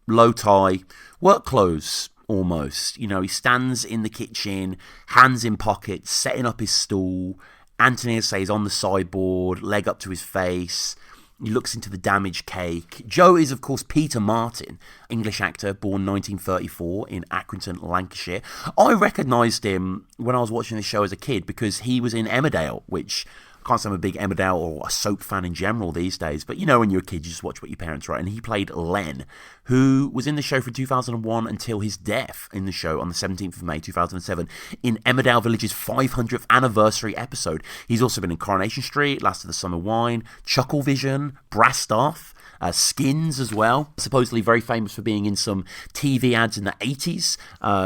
low tie, work clothes, almost. He stands in the kitchen, hands in pockets, setting up his stool. Anthony, as I say, is on the sideboard, leg up to his face. He looks into the damaged cake. Joe is, of course, Peter Martin, English actor, born 1934 in Accrington, Lancashire. I recognised him when I was watching this show as a kid because he was in Emmerdale, which I can't say I'm a big Emmerdale or a soap fan in general these days, but when you're a kid, you just watch what your parents write. And he played Len, who was in the show from 2001 until his death in the show on the 17th of May 2007 in Emmerdale Village's 500th anniversary episode. He's also been in Coronation Street, Last of the Summer Wine, Chucklevision, Brass Staff, Skins as well. Supposedly very famous for being in some TV ads in the 80s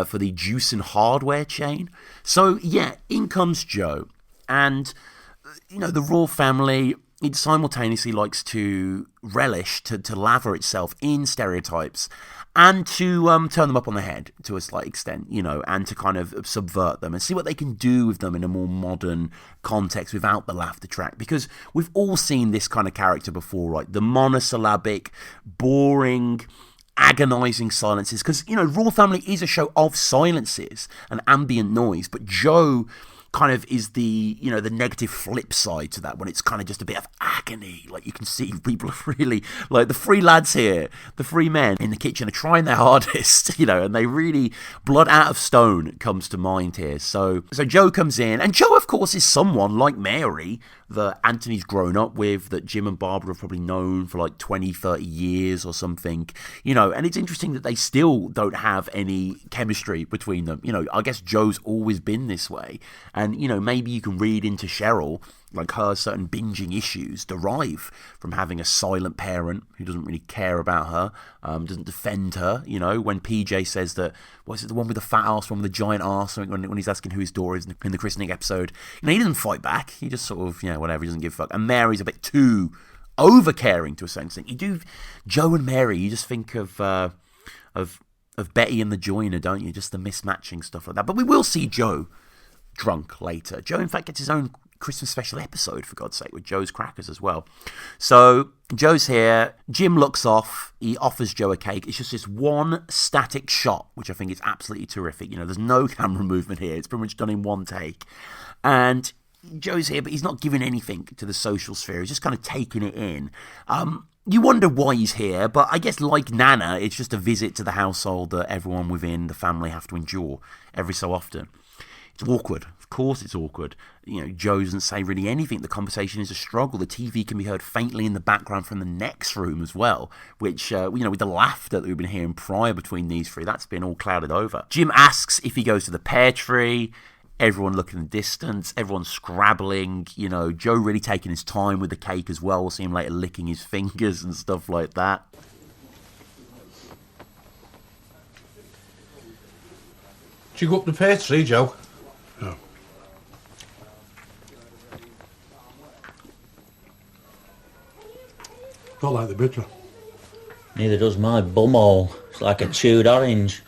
for the juice and hardware chain. So yeah, in comes Joe. And the Royle family, it simultaneously likes to relish, to lather itself in stereotypes and to turn them up on the head to a slight extent, and to kind of subvert them and see what they can do with them in a more modern context without the laughter track. Because we've all seen this kind of character before, right? The monosyllabic, boring, agonising silences. Because, Royle Family is a show of silences and ambient noise, but Joe kind of is the the negative flip side to that, when it's kind of just a bit of agony. Like, you can see people are really, like, the three lads here, the three men in the kitchen are trying their hardest, and they really, blood out of stone comes to mind here. So Joe comes in, and Joe, of course, is someone like Mary that Anthony's grown up with, that Jim and Barbara have probably known for like 20, 30 years or something, and it's interesting that they still don't have any chemistry between them. I guess Joe's always been this way. And, you know, maybe you can read into Cheryl, like her certain binging issues derive from having a silent parent who doesn't really care about her, doesn't defend her. You know, when PJ says that, what's it, the one with the fat ass, one with the giant ass, when he's asking who his daughter is in the christening episode, you know, he doesn't fight back. He just sort of, whatever, he doesn't give a fuck. And Mary's a bit too over-caring to a certain extent. You do, Joe and Mary, you just think of Betty and the Joiner, don't you? Just the mismatching stuff like that. But we will see Joe drunk later. Joe, in fact, gets his own Christmas special episode, for God's sake, with Joe's Crackers as well. So Joe's here. Jim looks off. He offers Joe a cake. It's just this one static shot, which I think is absolutely terrific. You know, there's no camera movement here. It's pretty much done in one take. And Joe's here, but he's not giving anything to the social sphere. He's just kind of taking it in. You wonder why he's here, but I guess like Nana, it's just a visit to the household that everyone within the family have to endure every so often. It's awkward. Of course it's awkward. You know, Joe doesn't say really anything. The conversation is a struggle. The TV can be heard faintly in the background from the next room as well, which, with the laughter that we've been hearing prior between these three, that's been all clouded over. Jim asks if he goes to the pear tree. Everyone looking in the distance. Everyone's scrabbling. You know, Joe really taking his time with the cake as well. We'll see him later licking his fingers and stuff like that. Did you go up the pear tree, Joe? No. Don't like the bitter. Neither does my bumhole. It's like a chewed orange.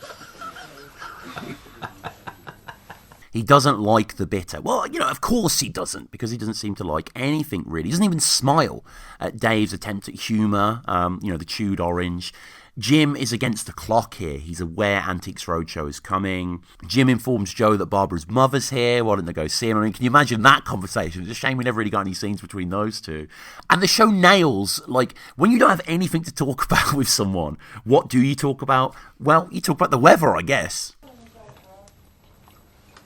He doesn't like the bitter. Well, of course he doesn't, because he doesn't seem to like anything really. He doesn't even smile at Dave's attempt at humour, the chewed orange. Jim is against the clock here. He's aware Antiques Roadshow is coming. Jim informs Joe that Barbara's mother's here. Why don't they go see him? I mean, can you imagine that conversation? It's a shame we never really got any scenes between those two. And the show nails, like, when you don't have anything to talk about with someone, what do you talk about? Well, you talk about the weather, I guess.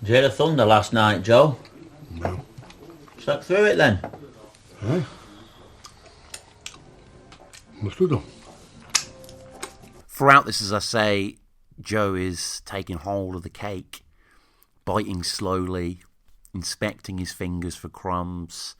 Did you hear the thunder last night, Joe? No. Slept through it then? Aye. Must have done. Throughout this, as I say, Joe is taking hold of the cake, biting slowly, inspecting his fingers for crumbs.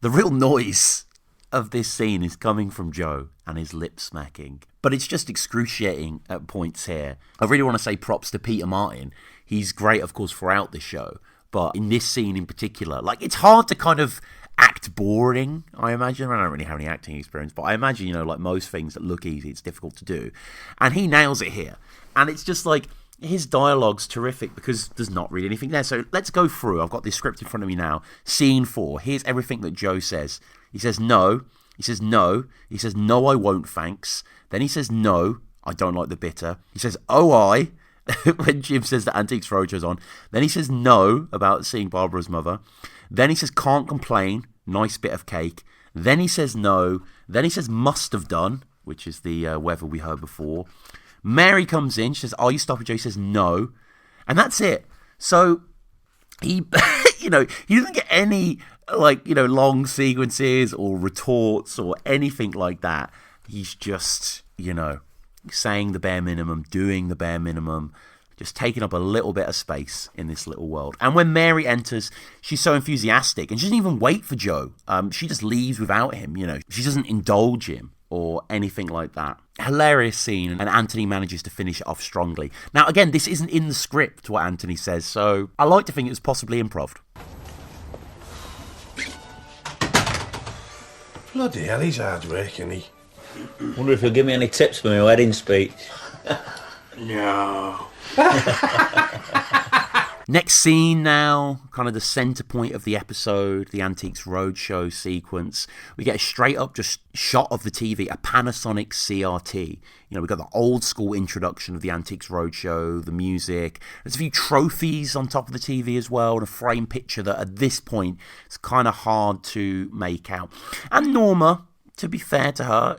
The real noise of this scene is coming from Joe and his lip smacking. But it's just excruciating at points here. I really want to say props to Peter Martin. He's great, of course, throughout the show. But in this scene in particular, like, it's hard to kind of act boring, I imagine. I don't really have any acting experience, but I imagine, like most things that look easy, it's difficult to do. And he nails it here. And it's just like, his dialogue's terrific because there's not really anything there. So let's go through. I've got this script in front of me now. Scene 4. Here's everything that Joe says. He says no. He says no. He says no, I won't, thanks. Then he says no, I don't like the bitter. He says I when Jim says that Antiques Roadshow's on. Then he says no about seeing Barbara's mother. Then he says can't complain, nice bit of cake. Then he says no. Then he says must have done, which is the weather we heard before. Mary comes in, she says, are you stopping Joe? He says no. And that's it. So he, he doesn't get any, long sequences or retorts or anything like that. He's just, saying the bare minimum, doing the bare minimum, just taking up a little bit of space in this little world. And when Mary enters, she's so enthusiastic and she doesn't even wait for Joe. She just leaves without him, She doesn't indulge him or anything like that. Hilarious scene, and Anthony manages to finish it off strongly. Now, again, this isn't in the script, what Anthony says, so I like to think it was possibly improv. Bloody hell, he's hard work, isn't he? Wonder if he'll give me any tips for my wedding speech. No. Next scene now, kind of the centre point of the episode, the Antiques Roadshow sequence. We get a straight up just shot of the TV, a Panasonic CRT. We've got the old school introduction of the Antiques Roadshow, the music. There's a few trophies on top of the TV as well, and a frame picture that at this point is kind of hard to make out. And Norma, to be fair to her,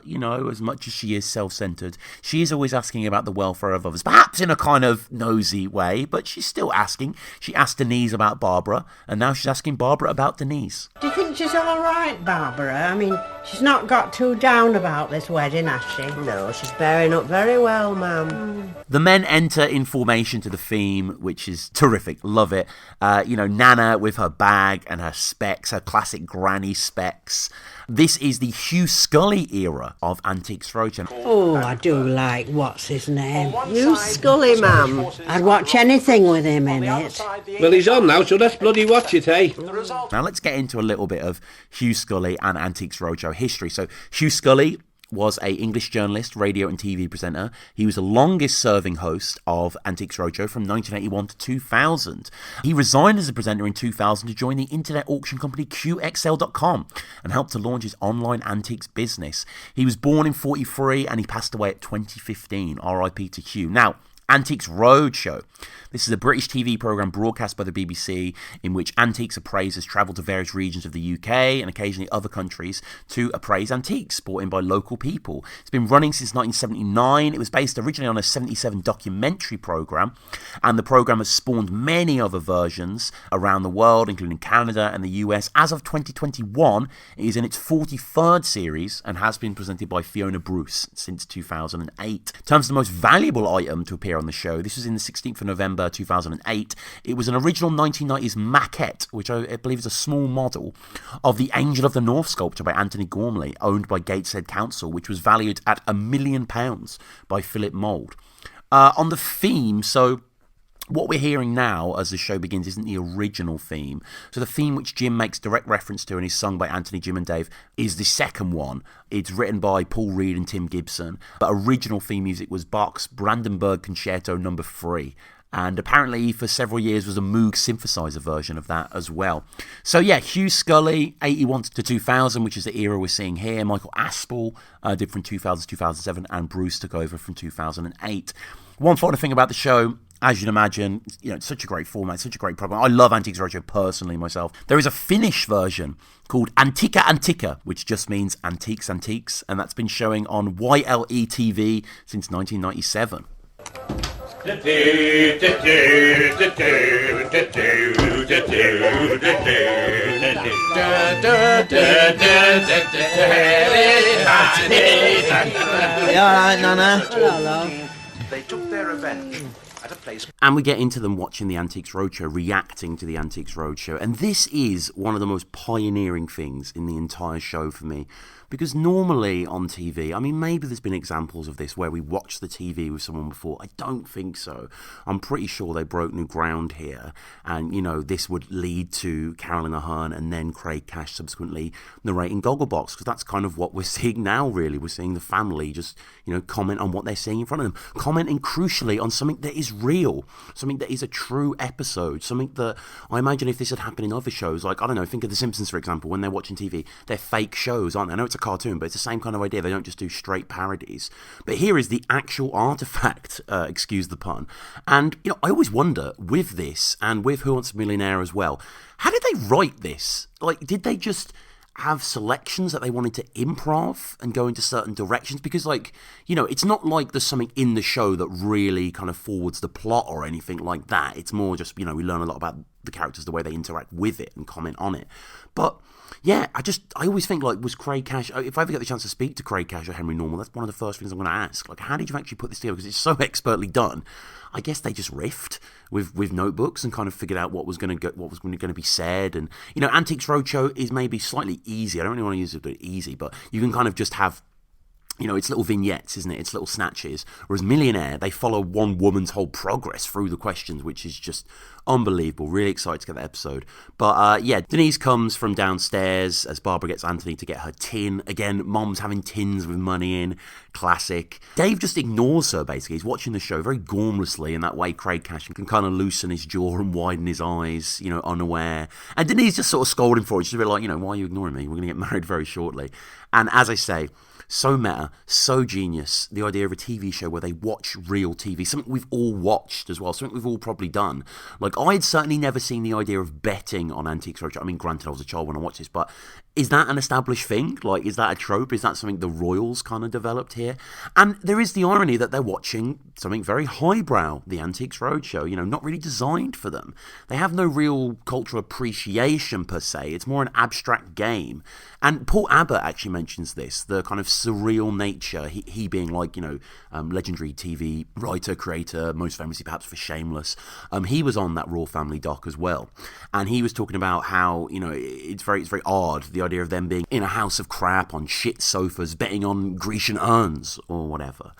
as much as she is self-centred, she is always asking about the welfare of others, perhaps in a kind of nosy way, but she's still asking. She asked Denise about Barbara, and now she's asking Barbara about Denise. Do you think she's all right, Barbara? I mean, She's not got too down about this wedding, has she? No, she's bearing up very well, ma'am. The men enter in formation to the theme, which is terrific. Love it. Nana with her bag and her specs, her classic granny specs. This is the Hugh Scully era of Antiques Roadshow. Oh, I do like what's his name. You Scully, ma'am. I'd watch anything with him in it. Well, he's on now, so let's bloody watch it, eh? Now let's get into a little bit of Hugh Scully and Antiques Roadshow history. So Hugh Scully was an English journalist, radio and TV presenter. He was the longest serving host of Antiques Roadshow from 1981 to 2000. He resigned as a presenter in 2000 to join the internet auction company QXL.com and helped to launch his online antiques business. He was born in 1943 and he passed away at 2015. RIP to Hugh. Now, Antiques Roadshow. This is a British TV programme broadcast by the BBC in which antiques appraisers travel to various regions of the UK and occasionally other countries to appraise antiques brought in by local people. It's been running since 1979. It was based originally on a 77 documentary programme, and the programme has spawned many other versions around the world, including Canada and the US. As of 2021, it is in its 43rd series and has been presented by Fiona Bruce since 2008. In terms of the most valuable item to appear on the show, this was in the 16th of November 2008. It was an original 1990s maquette, which I believe is a small model of the Angel of the North sculpture by Anthony Gormley, owned by Gateshead Council, which was valued at £1 million by Philip Mould. On the theme, so what we're hearing now as the show begins isn't the original theme. So the theme which Jim makes direct reference to and is sung by Anthony, Jim and Dave is the second one. It's written by Paul Reed and Tim Gibson. But original theme music was Bach's Brandenburg Concerto No. 3. And apparently for several years was a Moog synthesizer version of that as well. So yeah, Hugh Scully, 81 to 2000, which is the era we're seeing here. Michael Aspel did from 2000 to 2007, and Bruce took over from 2008. One final thing about the show, as you'd imagine, it's such a great format, such a great program. I love Antiques Roadshow personally myself. There is a Finnish version called Antiikka Antiikka, which just means Antiques Antiques, and that's been showing on YLE TV since 1997. You alright, Nana? Hello, love. They took their revenge at a place. And we get into them watching the Antiques Roadshow, reacting to the Antiques Roadshow. And this is one of the most pioneering things in the entire show for me. Because normally on TV, I mean, maybe there's been examples of this where we watched the TV with someone before. I don't think so. I'm pretty sure they broke new ground here. And, this would lead to Carolyn Ahern and then Craig Cash subsequently narrating Gogglebox. Because that's kind of what we're seeing now, really. We're seeing the family just, comment on what they're seeing in front of them. Commenting crucially on something that is real. Something that is a true episode. Something that I imagine if this had happened in other shows, like, I don't know, think of The Simpsons, for example, when they're watching TV. They're fake shows, aren't they? I know it's a cartoon, but it's the same kind of idea. They don't just do straight parodies. But here is the actual artifact, excuse the pun. And, I always wonder, with this, and with Who Wants a Millionaire as well, how did they write this? Like, did they just have selections that they wanted to improv and go into certain directions? Because, it's not like there's something in the show that really kind of forwards the plot or anything like that. It's more just, we learn a lot about the characters, the way they interact with it and comment on it. But yeah, I always think, was Craig Cash, if I ever get the chance to speak to Craig Cash or Henry Normal, that's one of the first things I'm going to ask. How did you actually put this together? Because it's so expertly done. I guess they just riffed with notebooks and kind of figured out what was going to be said. And, Antiques Roadshow is maybe slightly easy. I don't really want to use it easy, but you can kind of just have, it's little vignettes, isn't it? It's little snatches. Whereas Millionaire, they follow one woman's whole progress through the questions, which is just unbelievable. Really excited to get that episode. But Denise comes from downstairs as Barbara gets Anthony to get her tin. Again, Mom's having tins with money in. Classic. Dave just ignores her, basically. He's watching the show very gormlessly in that way Craig Cash can kind of loosen his jaw and widen his eyes, unaware. And Denise just sort of scolding for it. She's a bit like, why are you ignoring me? We're going to get married very shortly. And as I say, so meta, so genius, the idea of a TV show where they watch real TV, something we've all watched as well, something we've all probably done. I'd certainly never seen the idea of betting on Antiques Roadshow. I mean, granted, I was a child when I watched this, but Is that an established thing? Like, is that a trope? Is that something the royals kind of developed here? And there is the irony that they're watching something very highbrow, the Antiques Roadshow, not really designed for them. They have no real cultural appreciation per se. It's more an abstract game. And Paul Abbott actually mentions this, the kind of surreal nature, he being like, legendary TV writer, creator, most famously perhaps for Shameless. He was on that Royal Family doc as well. And he was talking about how, it's very odd, the idea of them being in a house of crap on shit sofas, betting on Grecian urns or whatever.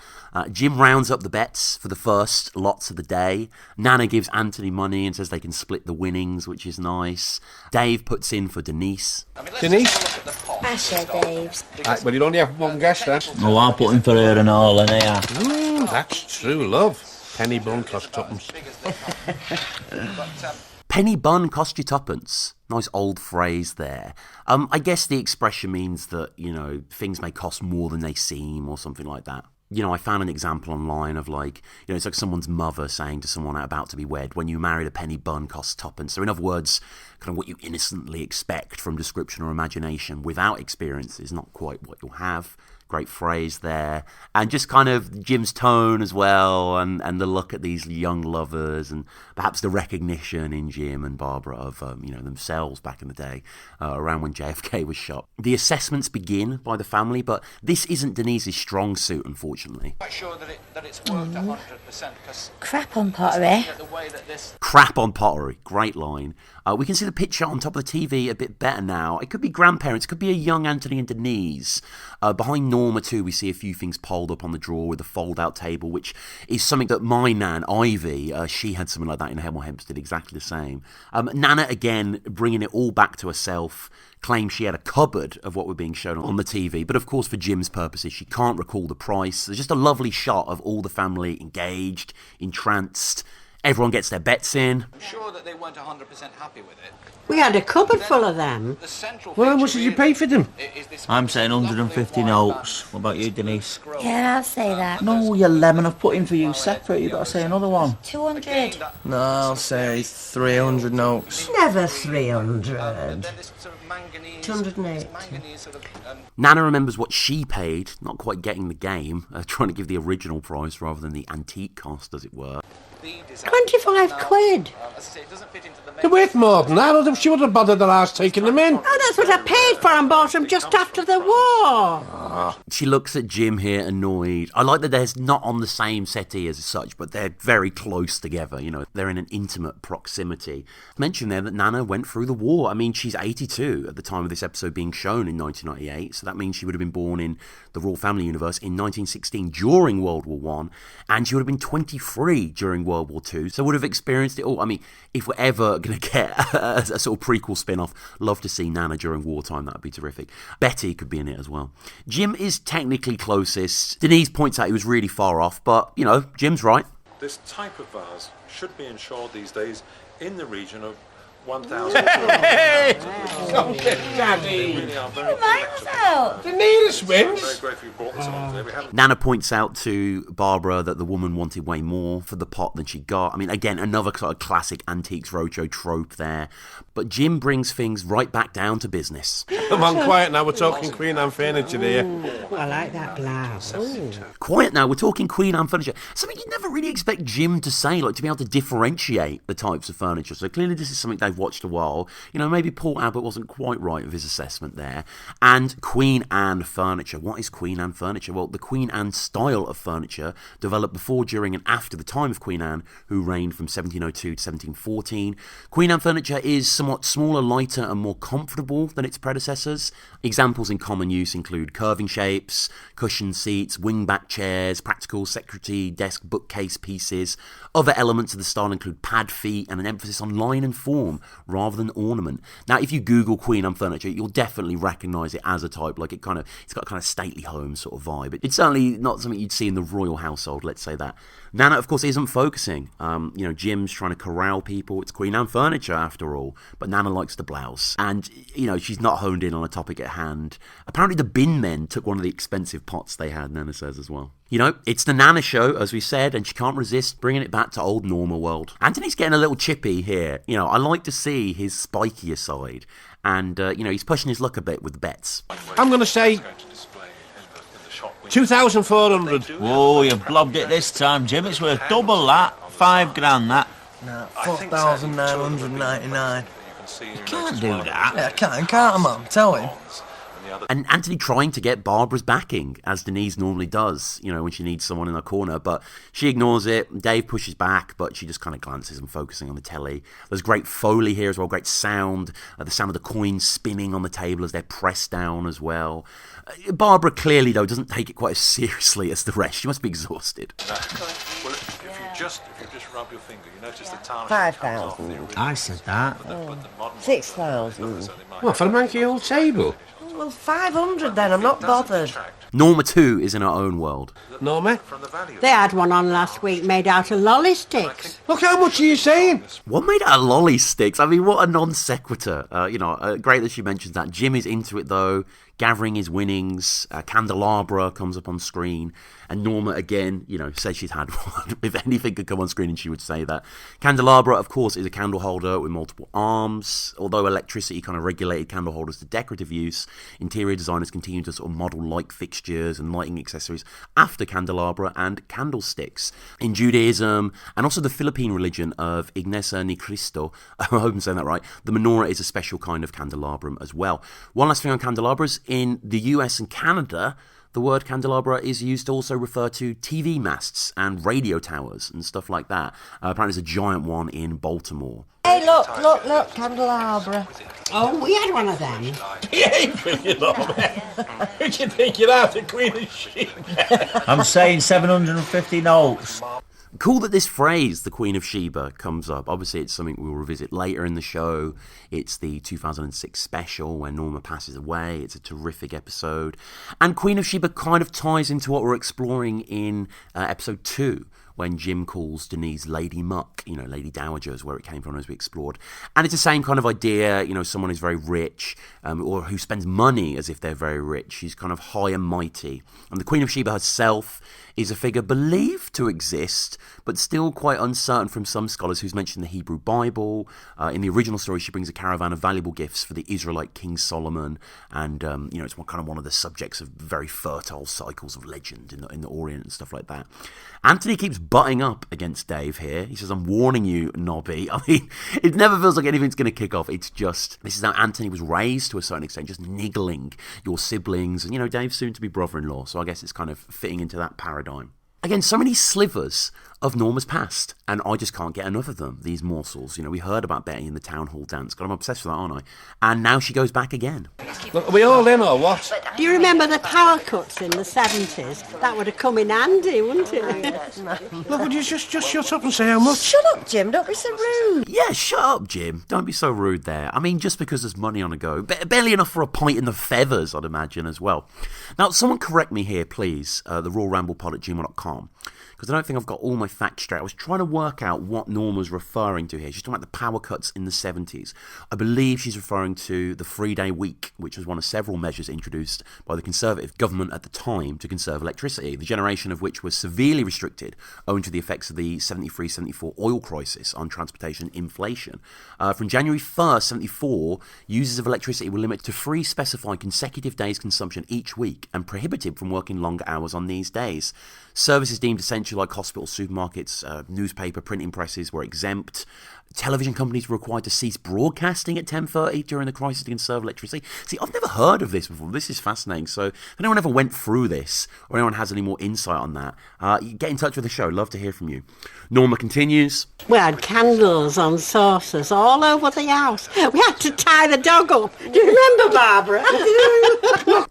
Jim rounds up the bets for the first lots of the day. Nana gives Anthony money and says they can split the winnings, which is nice. Dave puts in for Denise. Denise? Asher, Dave's. Right, well, you'll only have one guess then. Oh, I'll put in for her and all, and here. That's true love. Penny bun cost tuppence. Penny bun cost you tuppence. Nice old phrase there. I guess the expression means that, things may cost more than they seem or something like that. I found an example online of it's like someone's mother saying to someone about to be wed, when you married, a penny bun costs tuppence. So in other words, kind of what you innocently expect from description or imagination without experience is not quite what you'll have. Great phrase there. And just kind of Jim's tone as well, and the look at these young lovers, and perhaps the recognition in Jim and Barbara of themselves back in the day, around when JFK was shot. The assessments begin by the family, but this isn't Denise's strong suit, unfortunately. Quite sure that it's worked 100%. Crap on pottery. Crap on pottery. Great line. We can see the picture on top of the TV a bit better now. It could be grandparents, it could be a young Anthony and Denise. Behind Norma too, we see a few things piled up on the drawer with a fold-out table, which is something that my nan, Ivy, she had something like that in Hemel Hempstead, exactly the same. Nana, again, bringing it all back to herself, claims she had a cupboard of what were being shown on the TV, but of course for Jim's purposes she can't recall the price. There's just a lovely shot of all the family engaged, entranced. Everyone gets their bets in. I'm sure that they weren't 100% happy with it. We had a cupboard full of them. Well, how much did you pay for them? I'm saying 150 notes. What about you, Denise? Yeah, I'll say that. No, you lemon. I've put in for you separate. You've got to say another one. 200. No, I'll say 300 notes. Never 300. 280. Nana remembers what she paid, not quite getting the game, trying to give the original price rather than the antique cost, as it were. 25 quid. They're worth more than that. She would have bothered the last taking them in. Oh, that's what I paid for and bought them just after the war. She looks at Jim here, annoyed. I like that they're not on the same settee as such, but they're very close together. They're in an intimate proximity. Mention there that Nana went through the war. I mean, she's 82 at the time of this episode being shown in 1998, so that means she would have been born in the Royal Family universe in 1916 during World War I, and she would have been 23 during World War II, so would have experienced it all. I mean, if we're ever going to get a sort of prequel spin-off, love to see Nana during wartime. That would be terrific. Betty could be in it as well. Jim is technically closest. Denise points out he was really far off, but, Jim's right. This type of vase should be insured these days in the region of 1,000. Hey! Don't get daddy. Denise wins. Nana points out to Barbara that the woman wanted way more for the pot than she got. I mean, again, another sort of classic Antiques Roadshow trope there. But Jim brings things right back down to business. Come on, quiet now. We're talking Queen Anne furniture here. I like that blouse. Quiet now. We're talking Queen Anne furniture. Something you'd never really expect Jim to say, to be able to differentiate the types of furniture. So clearly this is something they've watched a while. Maybe Paul Abbott wasn't quite right with his assessment there. And Queen Anne furniture. What is Queen Anne furniture? Well, the Queen Anne style of furniture developed before, during and after the time of Queen Anne, who reigned from 1702 to 1714. Queen Anne furniture is somewhat smaller, lighter and more comfortable than its predecessors. Examples in common use include curving shapes, cushioned seats, wing-back chairs, practical secretary desk bookcase pieces. Other elements of the style include pad feet and an emphasis on line and form rather than ornament. Now, if you Google Queen Anne furniture, you'll definitely recognise it as a type. It's got a kind of stately home sort of vibe. It's certainly not something you'd see in the royal household, let's say that. Nana, of course, isn't focusing. Jim's trying to corral people. It's Queen Anne furniture, after all. But Nana likes the blouse. And, she's not honed in on a topic at hand. Apparently the bin men took one of the expensive pots they had, Nana says as well. You know, it's the Nana show, as we said, and she can't resist bringing it back to old Norma world. Anthony's getting a little chippy here. You know, I like to see his spikier side. And, you know, he's pushing his luck a bit with the bets. I'm going to say 2,400. Whoa, you blobbed it this time, Jim. It's worth double that. $5,000, that. No, 4,999. You can't do that. Yeah, I can't I, Mum? Tell him. And Anthony trying to get Barbara's backing, as Denise normally does, you know, when she needs someone in her corner. But she ignores it. Dave pushes back, but she just kind of glances and focusing on the telly. There's great Foley here as well, great sound. The sound of the coins spinning on the table as they're pressed down as well. Barbara clearly, though, doesn't take it quite as seriously as the rest. She must be exhausted. Well, if you just rub your finger, you notice the tarnish. 5,000. I said that. 6,000. What, for a manky old table? Well, 500 then, I'm not bothered. Norma, too, is in her own world. Norma? They had one on last week made out of lolly sticks. Look, how much are you saying? What made out of lolly sticks? I mean, what a non sequitur. You know, great that she mentions that. Jim is into it, though, gathering his winnings. Candelabra comes up on screen. And Norma, again, you know, says she's had one. If anything could come on screen, and she would say that. Candelabra, of course, is a candle holder with multiple arms. Although electricity kind of regulated candle holders to decorative use, interior designers continue to sort of model light fixtures and lighting accessories after candelabra and candlesticks. In Judaism, and also the Philippine religion of Iglesia ni Cristo, I hope I'm saying that right, the menorah is a special kind of candelabrum as well. One last thing on candelabras. In the US and Canada, the word candelabra is used to also refer to TV masts and radio towers and stuff like that. Apparently there's a giant one in Baltimore. Hey, look, candelabra. Oh, we had one of them. Behave with you, Norma. Who do you think you are, the Queen of Sheba? I'm saying 750 notes. Cool that this phrase, the Queen of Sheba, comes up. Obviously, it's something we'll revisit later in the show. It's the 2006 special where Norma passes away. It's a terrific episode. And Queen of Sheba kind of ties into what we're exploring in episode 2, when Jim calls Denise Lady Muck, you know, Lady Dowager is where it came from, as we explored. And it's the same kind of idea, you know, someone who's very rich, or who spends money as if they're very rich. She's kind of high and mighty. And the Queen of Sheba herself is a figure believed to exist, but still quite uncertain from some scholars who's mentioned the Hebrew Bible. In the original story, she brings a caravan of valuable gifts for the Israelite King Solomon, and you know, it's kind of one of the subjects of very fertile cycles of legend in the Orient and stuff like that. Anthony keeps butting up against Dave here. He says, "I'm warning you, Nobby." I mean, it never feels like anything's going to kick off. It's just, this is how Anthony was raised to a certain extent, just niggling your siblings, and you know, Dave's soon to be brother-in-law, so I guess it's kind of fitting into that paradigm. Again, so many slivers of Norma's past, and I just can't get enough of them, these morsels. You know, we heard about Betty in the town hall dance. God, I'm obsessed with that, aren't I? And now she goes back again. Look, are we all in or what? Do you remember the power cuts in the 70s? That would have come in handy, wouldn't it? Look, would you just shut up and say how much? Shut up, Jim, don't be so rude. Yeah, shut up, Jim. Don't be so rude there. I mean, just because there's money on a go. Barely enough for a pint in the feathers, I'd imagine, as well. Now, someone correct me here, please, the royleramblepod@gmail.com. Because I don't think I've got all my facts straight. I was trying to work out what Norma's referring to here. She's talking about the power cuts in the 70s. I believe she's referring to the 3-day week, which was one of several measures introduced by the Conservative government at the time to conserve electricity, the generation of which was severely restricted owing to the effects of the 73-74 oil crisis on transportation inflation. From January 1st, 74, users of electricity were limited to 3 specified consecutive days' consumption each week and prohibited from working longer hours on these days. Services deemed essential like hospitals, supermarkets, newspaper, printing presses were exempt. Television companies were required to cease broadcasting at 10:30 during the crisis to conserve electricity. See, I've never heard of this before. This is fascinating. So if anyone ever went through this, or anyone has any more insight on that, get in touch with the show. Love to hear from you. Norma continues. We had candles on saucers all over the house. We had to tie the dog up. Do you remember, Barbara?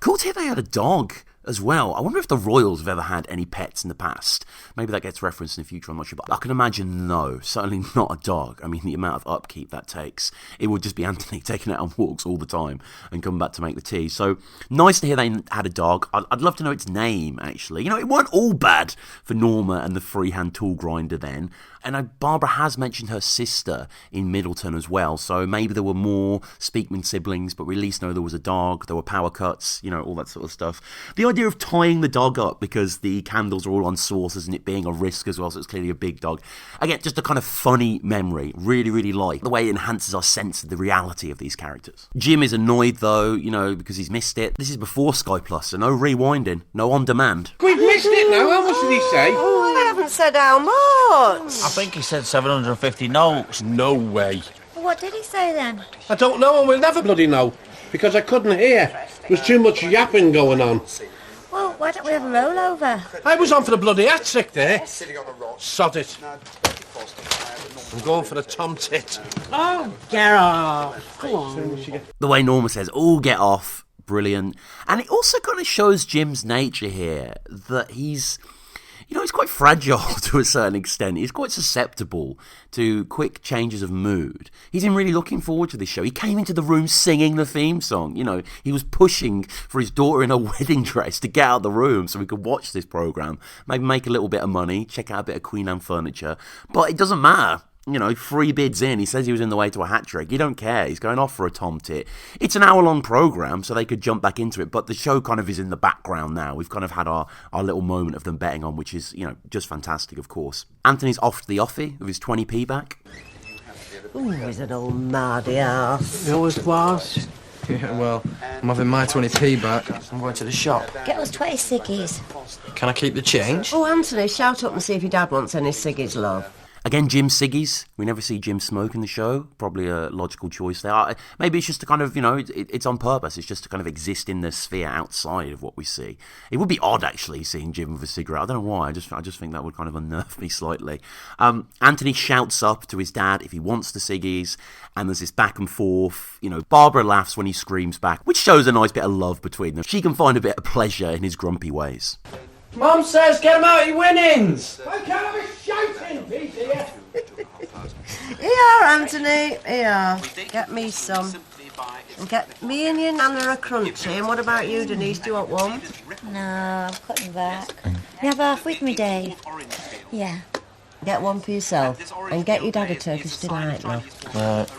Cool to hear they had a dog as well. I wonder if the Royals have ever had any pets in the past. Maybe that gets referenced in the future, I'm not sure. But I can imagine no, certainly not a dog. I mean, the amount of upkeep that takes. It would just be Anthony taking it on walks all the time and coming back to make the tea. So nice to hear they had a dog. I'd love to know its name, actually. You know, it weren't all bad for Norma and the freehand tool grinder then. And Barbara has mentioned her sister in Middleton as well, so maybe there were more Speakman siblings, but we at least know there was a dog, there were power cuts, all that sort of stuff. The idea of tying the dog up because the candles are all on saucers and it being a risk as well, so it's clearly a big dog. Again, just a kind of funny memory. Really, really like the way it enhances our sense of the reality of these characters. Jim is annoyed though, because he's missed it. This is before Sky Plus, so no rewinding, no on demand. We've missed it now. How much did he say? Oh, I haven't said how much. I think he said 750 notes. No way. Well, what did he say then? I don't know, and we'll never bloody know, because I couldn't hear. There was too much yapping going on. Well, why don't we have a rollover? I was on for the bloody hat-trick there. Sod it. I'm going for the tom tit. Oh, get off. Come on. The way Norma says, "Oh, get off." Brilliant. And it also kind of shows Jim's nature here, that he's quite fragile to a certain extent. He's quite susceptible to quick changes of mood. He's been really looking forward to this show. He came into the room singing the theme song. He was pushing for his daughter in a wedding dress to get out of the room so we could watch this programme, maybe make a little bit of money, check out a bit of Queen Anne furniture. But it doesn't matter. 3 bids in, he says he was in the way to a hat-trick. You don't care. He's going off for a tom tit. It's an hour-long programme, so they could jump back into it, but the show kind of is in the background now. We've kind of had our little moment of them betting on, which is, just fantastic, of course. Anthony's off to the offie with his 20p back. Ooh, he's an old mardy ass. He always was. Yeah, well, I'm having my 20p back. I'm going to the shop. Get us 20 ciggies. Can I keep the change? Oh, Anthony, shout up and see if your dad wants any ciggies, love. Again, Jim ciggies. We never see Jim smoke in the show. Probably a logical choice there. Maybe it's just to kind of, it's on purpose. It's just to kind of exist in the sphere outside of what we see. It would be odd, actually, seeing Jim with a cigarette. I don't know why. I just think that would kind of unnerve me slightly. Anthony shouts up to his dad if he wants the ciggies, and there's this back and forth. Barbara laughs when he screams back, which shows a nice bit of love between them. She can find a bit of pleasure in his grumpy ways. Mum says get him out of your winnings. I can't have a shouting piece here. Here, Anthony, here. Get me some. And get me and your Nana a crunchy. And what about you, Denise? Do you want one? No, I'm cutting back. You have half with me, Dave? Yeah. Get one for yourself. And get your dad a Turkish delight, love.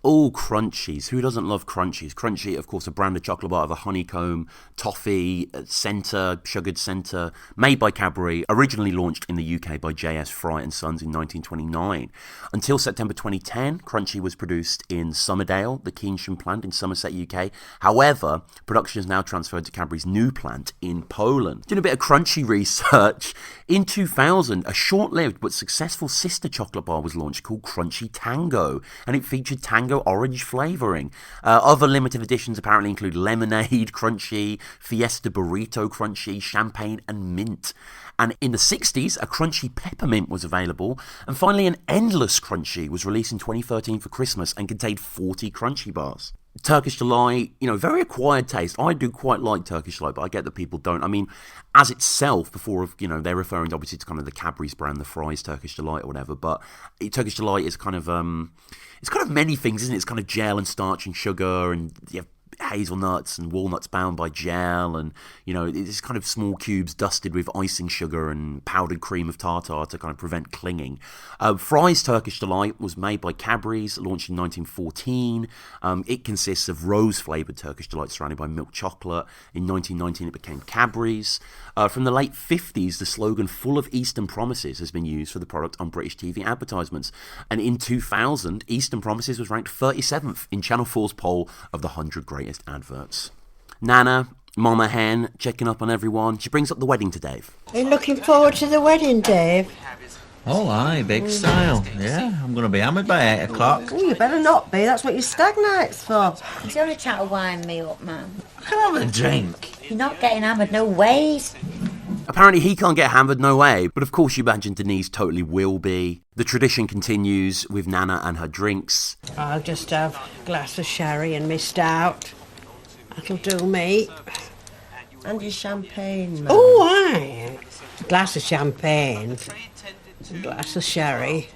All crunchies. Who doesn't love crunchies? Crunchy, of course, a brand of chocolate bar of a honeycomb, toffee, centre, sugared centre, made by Cadbury, originally launched in the UK by J.S. Fry and Sons in 1929. Until September 2010, Crunchy was produced in Somerdale, the Keynsham plant in Somerset, UK. However, production is now transferred to Cadbury's new plant in Poland. Doing a bit of Crunchy research, in 2000, a short-lived but successful sister chocolate bar was launched called Crunchy Tango, and it featured Tango orange flavouring. Other limited editions apparently include lemonade crunchy, fiesta burrito crunchy, champagne and mint. And in the 60s, a crunchy peppermint was available. And finally, an endless crunchy was released in 2013 for Christmas and contained 40 crunchy bars. Turkish Delight, very acquired taste. I do quite like Turkish Delight, but I get that people don't. I mean, as itself, before, they're referring obviously to kind of the Cadbury's brand, the Fry's Turkish Delight or whatever, but Turkish Delight is kind of, it's kind of many things, isn't it? It's kind of gel and starch and sugar, and you have hazelnuts and walnuts bound by gel, and it's kind of small cubes dusted with icing sugar and powdered cream of tartar to kind of prevent clinging. Fry's Turkish Delight was made by Cadbury's, launched in 1914. It consists of rose flavoured Turkish Delight surrounded by milk chocolate. In 1919 it became Cadbury's. From the late 50s, the slogan "Full of Eastern Promises" has been used for the product on British TV advertisements. And in 2000, Eastern Promises was ranked 37th in Channel 4's poll of the 100 greatest adverts. Nana, Mama Hen, checking up on everyone. She brings up the wedding to Dave. Are you looking forward to the wedding, Dave? Oh, aye, big style. Yeah, I'm going to be hammered by 8 o'clock. Oh, you better not be. That's what your stag night's for. He's only trying to wind me up, man. I can have a drink. You're not getting hammered, no ways. Apparently he can't get hammered, no way. But of course you imagine Denise totally will be. The tradition continues with Nana and her drinks. I'll just have a glass of sherry and missed out. That'll do me. And your champagne, man. Oh, aye. A glass of champagne. A glass of sherry.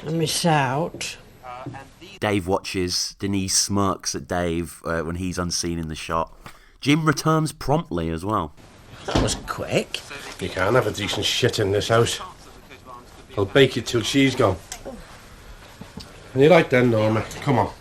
And miss out. Dave watches. Denise smirks at Dave when he's unseen in the shot. Jim returns promptly as well. That was quick. You can't have a decent shit in this house. I'll bake it till she's gone. And you're right then, Norma. Come on.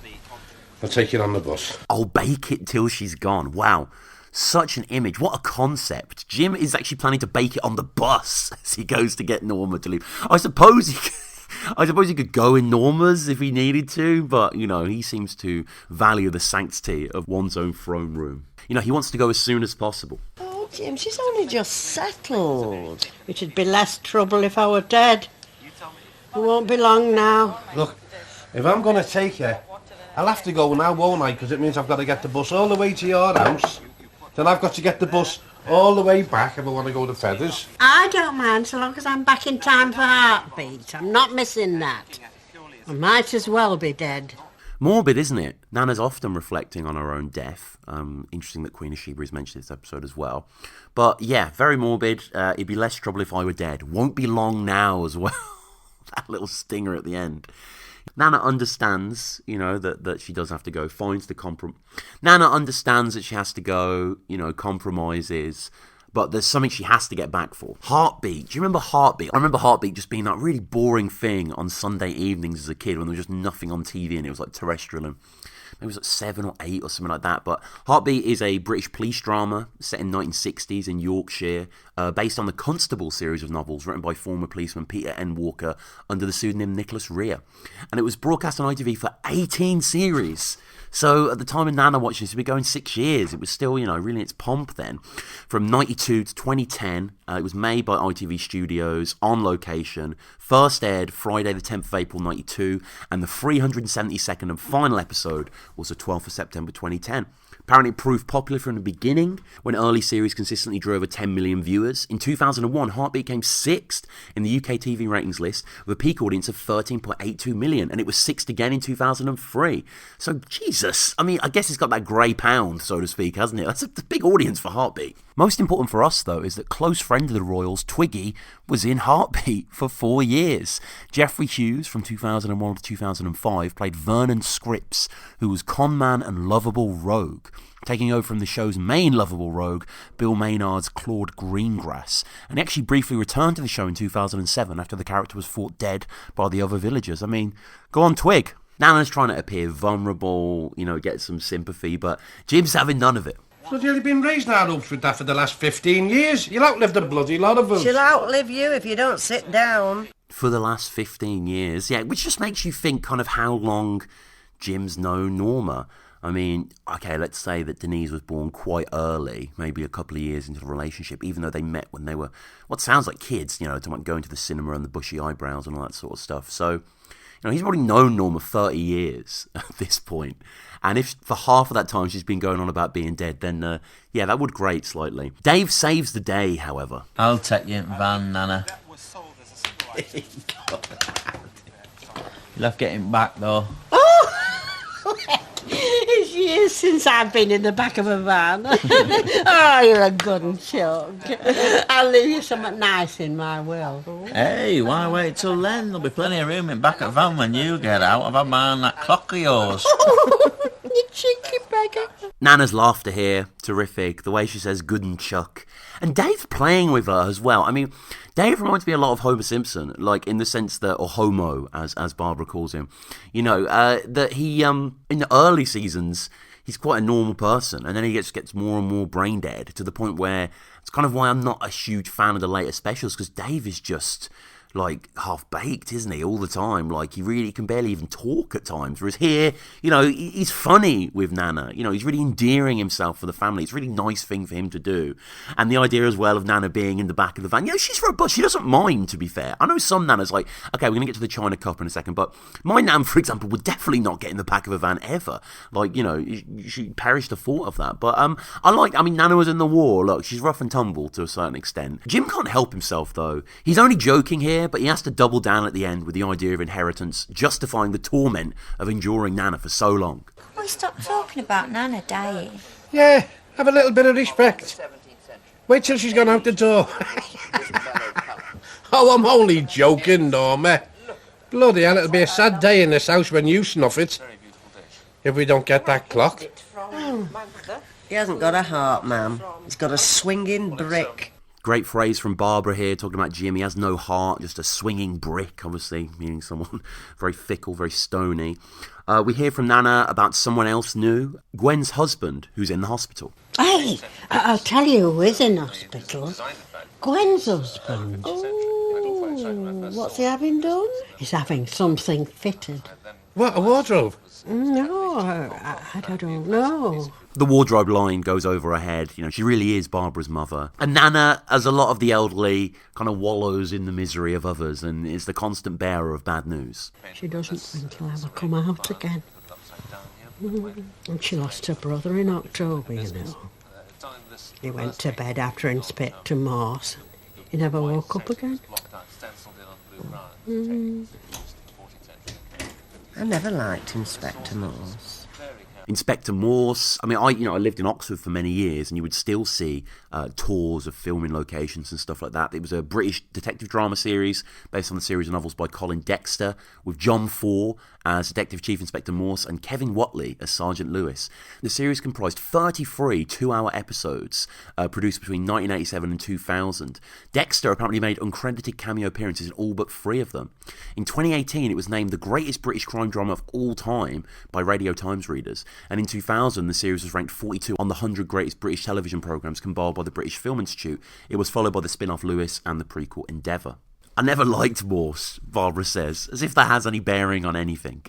I'll take you on the bus. I'll bake it till she's gone. Wow. Such an image. What a concept. Jim is actually planning to bake it on the bus as he goes to get Norma to leave. I suppose he could go in Norma's if he needed to, but, you know, he seems to value the sanctity of one's own throne room. You know, he wants to go as soon as possible. Oh, Jim, she's only just settled. It'd be less trouble if I were dead. It won't be long now. Look, if I'm going to take her, I'll have to go now, won't I? Because it means I've got to get the bus all the way to your house. Then I've got to get the bus all the way back if I want to go to Feathers. I don't mind so long as I'm back in time for Heartbeat. I'm not missing that. I might as well be dead. Morbid, isn't it? Nana's often reflecting on her own death. Interesting that Queen of Sheba is mentioned in this episode as well. But yeah, very morbid. It'd be less trouble if I were dead. Won't be long now as well. That little stinger at the end. Nana understands, you know, that she does have to go, finds the compromise. Nana understands that she has to go, you know, compromises, but there's something she has to get back for. Heartbeat. Do you remember Heartbeat? I remember Heartbeat just being that really boring thing on Sunday evenings as a kid when there was just nothing on TV and it was like terrestrial and maybe it was like 7 or 8 or something like that. But Heartbeat is a British police drama set in 1960s in Yorkshire, based on the Constable series of novels written by former policeman Peter N. Walker under the pseudonym Nicholas Rea. And it was broadcast on ITV for 18 series. So at the time of Nana watching this, we'd be going 6 years. It was still, you know, really in its pomp then. From 92 to 2010, it was made by ITV Studios on location. First aired Friday the 10th of April 92, and the 372nd and final episode was the 12th of September 2010. Apparently it proved popular from the beginning when early series consistently drew over 10 million viewers. In 2001, Heartbeat came 6th in the UK TV ratings list with a peak audience of 13.82 million, and it was 6th again in 2003. So, Jesus, I mean, I guess it's got that grey pound, so to speak, hasn't it? That's a big audience for Heartbeat. Most important for us, though, is that close friend of the Royals, Twiggy, was in Heartbeat for 4 years. Geoffrey Hughes, from 2001 to 2005, played Vernon Scripps, who was conman and lovable rogue, taking over from the show's main lovable rogue, Bill Maynard's Claude Greengrass, and he actually briefly returned to the show in 2007 after the character was thought dead by the other villagers. I mean, go on, Twig. Nana's trying to appear vulnerable, you know, get some sympathy, but Jim's having none of it. Bloody hell, you've been raising our hopes with that for the last 15 years. You'll outlive the bloody lot of us. She'll outlive you if you don't sit down. For the last 15 years, yeah, which just makes you think kind of how long Jim's known Norma. I mean, okay, let's say that Denise was born quite early, maybe a couple of years into the relationship, even though they met when they were what sounds like kids, you know, going to the cinema and the bushy eyebrows and all that sort of stuff. So, you know, he's already known Norma 30 years at this point. And if for half of that time she's been going on about being dead, then, yeah, that would grate slightly. Dave saves the day, however. I'll take you in van, Nana. You'll have to get him back, though. It's years since I've been in the back of a van. Oh, you're a good and chuck. I'll leave you something nice in my will. Hey, why wait till then? There'll be plenty of room in back of the van when you get out. I've had my eye on that clock of yours. You cheeky beggar. Nana's laughter here, terrific. The way she says good and chuck. And Dave's playing with her as well. I mean, Dave reminds me a lot of Homer Simpson, like in the sense that, or Homo, as Barbara calls him. You know, that he, in the early seasons, he's quite a normal person, and then he gets more and more brain dead, to the point where it's kind of why I'm not a huge fan of the later specials, because Dave is just like half-baked, isn't he, all the time? Like, he really can barely even talk at times. Whereas here, you know, he's funny with Nana. You know, he's really endearing himself for the family. It's a really nice thing for him to do. And the idea as well of Nana being in the back of the van. You know, she's robust. She doesn't mind, to be fair. I know some Nanas like, okay, we're going to get to the China Cup in a second, but my Nan, for example, would definitely not get in the back of a van ever. Like, you know, she perished the thought of that. But I mean, Nana was in the war. Look, she's rough and tumble to a certain extent. Jim can't help himself, though. He's only joking here, but he has to double down at the end with the idea of inheritance, justifying the torment of enduring Nana for so long. We stopped talking about Nana dying. Yeah, have a little bit of respect. Wait till she's gone out the door. Oh, I'm only joking, Norma. Bloody hell, it'll be a sad day in this house when you snuff it. If we don't get that clock. He hasn't got a heart, ma'am. He's got a swinging brick. Great phrase from Barbara here, talking about Jim. He has no heart, just a swinging brick, obviously, meaning someone very fickle, very stony. We hear from Nana about someone else new, Gwen's husband, who's in the hospital. Hey, I'll tell you who is in hospital. Gwen's husband. Oh, what's he having done? He's having something fitted. What, a wardrobe? No, I don't know. The wardrobe line goes over her head. You know, she really is Barbara's mother. And Nana, as a lot of the elderly, kind of wallows in the misery of others and is the constant bearer of bad news. She doesn't think he'll ever come out again. And she lost her brother in October, you know. He went to bed after Inspector Morse. He never woke up again. I never liked Inspector Morse. Inspector Morse. I mean, I lived in Oxford for many years, and you would still see tours of filming locations and stuff like that. It was a British detective drama series based on the series of novels by Colin Dexter, with John Fore as Detective Chief Inspector Morse and Kevin Whatley as Sergeant Lewis. The series comprised 33 two-hour episodes produced between 1987 and 2000. Dexter apparently made uncredited cameo appearances in all but 3 of them. In 2018, it was named the greatest British crime drama of all time by Radio Times readers. And in 2000, the series was ranked 42 on the 100 greatest British television programmes compiled by the British Film Institute. It was followed by the spin-off Lewis and the prequel Endeavour. I never liked Morse, Barbara says, as if that has any bearing on anything.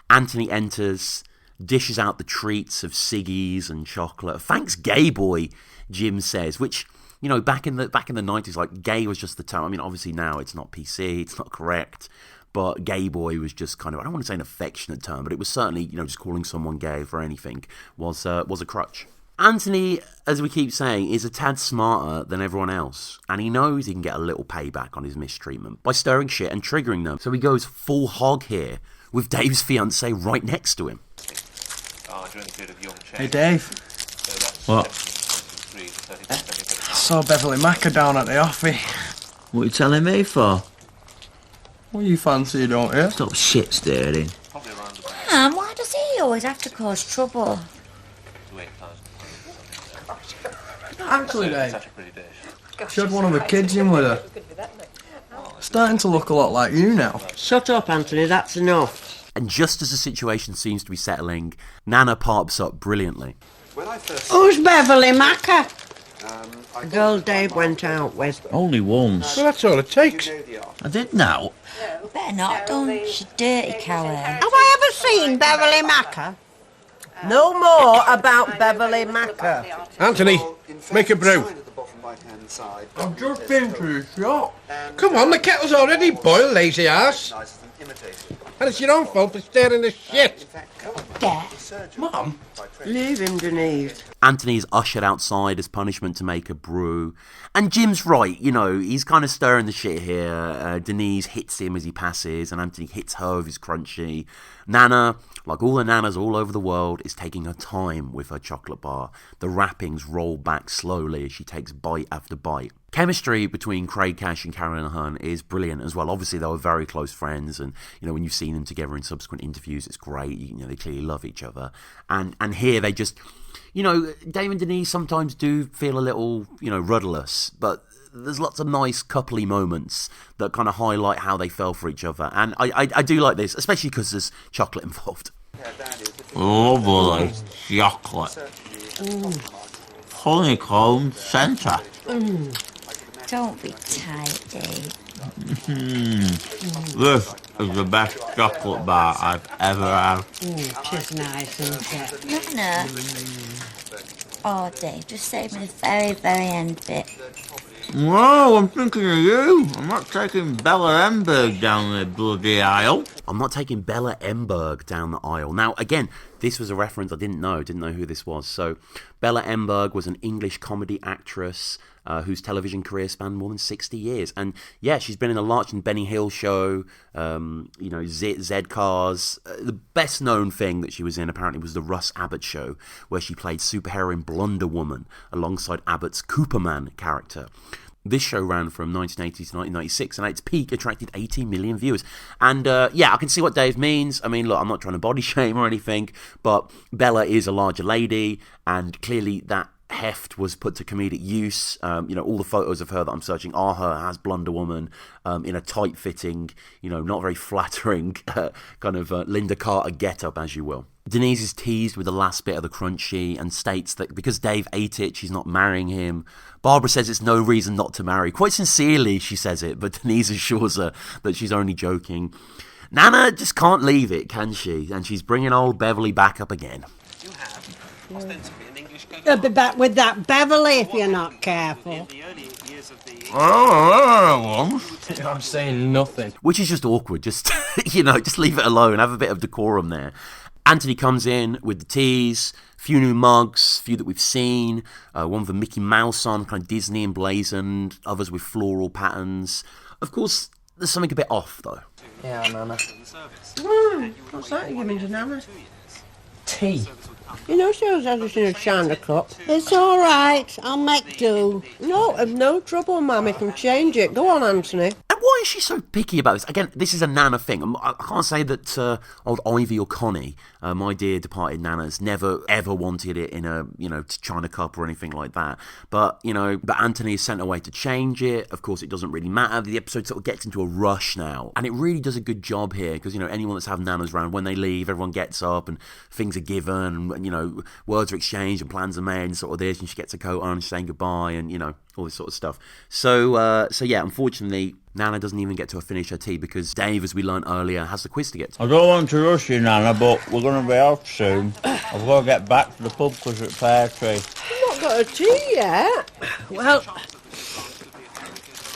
Anthony enters, dishes out the treats of ciggies and chocolate. Thanks, gay boy, Jim says, which, you know, back in the 90s, like, gay was just the term. I mean, obviously now it's not PC, it's not correct. But gay boy was just kind of, I don't want to say an affectionate term, but it was certainly, you know, just calling someone gay for anything was a crutch. Anthony, as we keep saying, is a tad smarter than everyone else, and he knows he can get a little payback on his mistreatment by stirring shit and triggering them. So he goes full hog here, with Dave's fiancée right next to him. Hey, Dave. What? I saw Beverly Macker down at the office. What are you telling me for? Well, you fancy you don't hear? Stop shit staring. Mum, why does he always have to cause trouble? Actually, Dave, she had one of her kids in with her. Starting to look a lot like you now. Shut up, Anthony, that's enough. And just as the situation seems to be settling, Nana pops up brilliantly. Who's Beverly Macker? The girl Dave went out with. Only once. Well, that's all it takes. I did now. Better not, don't. She's dirty cow. Have I ever seen Beverly Macker? No more about Beverly Macker. Anthony, make a brew. I've just been to the shop. Come on, the kettle's already boiled, lazy ass. And it's your own fault for staring the shit. Mum? Leave him, Denise. Anthony's ushered outside as punishment to make a brew. And Jim's right, you know, he's kind of stirring the shit here. Denise hits him as he passes, and Anthony hits her with his crunchy. Nana, like all the nanas all over the world, is taking her time with her chocolate bar. The wrappings roll back slowly as she takes bite after bite. Chemistry between Craig Cash and Carolyn Ahern is brilliant as well. Obviously, they were very close friends, and you know when you've seen them together in subsequent interviews, it's great. You know they clearly love each other, and here they just, you know, Dave and Denise sometimes do feel a little, you know, rudderless, but there's lots of nice coupley moments that kind of highlight how they fell for each other, and I do like this, especially because there's chocolate involved. Oh boy, chocolate. Honeycomb centre. Don't be tight, Dave. This is the best chocolate bar I've ever had. Tis nice, isn't it? Nana. Oh, Dave, just save me the very, very end bit. No, I'm thinking of you. I'm not taking Bella Emberg down the bloody aisle. I'm not taking Bella Emberg down the aisle. Now, again, this was a reference I didn't know who this was. So, Bella Emberg was an English comedy actress whose television career spanned more than 60 years. And yeah, she's been in the Larch and Benny Hill show, you know, Z-Cars. The best known thing that she was in apparently was the Russ Abbott show, where she played superheroine Blunder Woman alongside Abbott's Cooperman character. This show ran from 1980 to 1996, and at its peak attracted 18 million viewers. And yeah, I can see what Dave means. I mean, look, I'm not trying to body shame or anything, but Bella is a larger lady, and clearly that heft was put to comedic use. All the photos of her that I'm searching are her as Blunder Woman, in a tight-fitting, not very flattering kind of Linda Carter get-up, as you will. Denise is teased with the last bit of the crunchy and states that because Dave ate it, she's not marrying him. Barbara says it's no reason not to marry. Quite sincerely, she says it, but Denise assures her that she's only joking. Nana just can't leave it, can she? And she's bringing old Beverly back up again. You have ostensibly an English coat. You'll be back with that Beverly if you're not careful. I'm saying nothing. Which is just awkward. Just, just leave it alone. Have a bit of decorum there. Anthony comes in with the teas, few new mugs, few that we've seen, one with a Mickey Mouse on, kind of Disney emblazoned, others with floral patterns. Of course, there's something a bit off, though. Yeah, Nana. What's that you're giving to Nana? Tea. She always has us in a china cup. It's all right. I'll make do. No trouble, Mum. You can change it. Go on, Anthony. And why is she so picky about this? Again, this is a Nana thing. I can't say that old Ivy or Connie, my dear departed Nanas, never ever wanted it in a china cup or anything like that. But Anthony is sent away to change it. Of course, it doesn't really matter. The episode sort of gets into a rush now, and it really does a good job here because anyone that's having Nanas around, when they leave, everyone gets up and things are given, and words are exchanged and plans are made and sort of this, and she gets a coat on and she's saying goodbye and all this sort of stuff. So yeah, unfortunately, Nana doesn't even get to finish her tea because Dave, as we learnt earlier, has the quiz to get to. I don't want to rush you, Nana, but we're going to be off soon. I've got to get back to the pub quiz at Pear Tree. I've not got a tea yet. Well,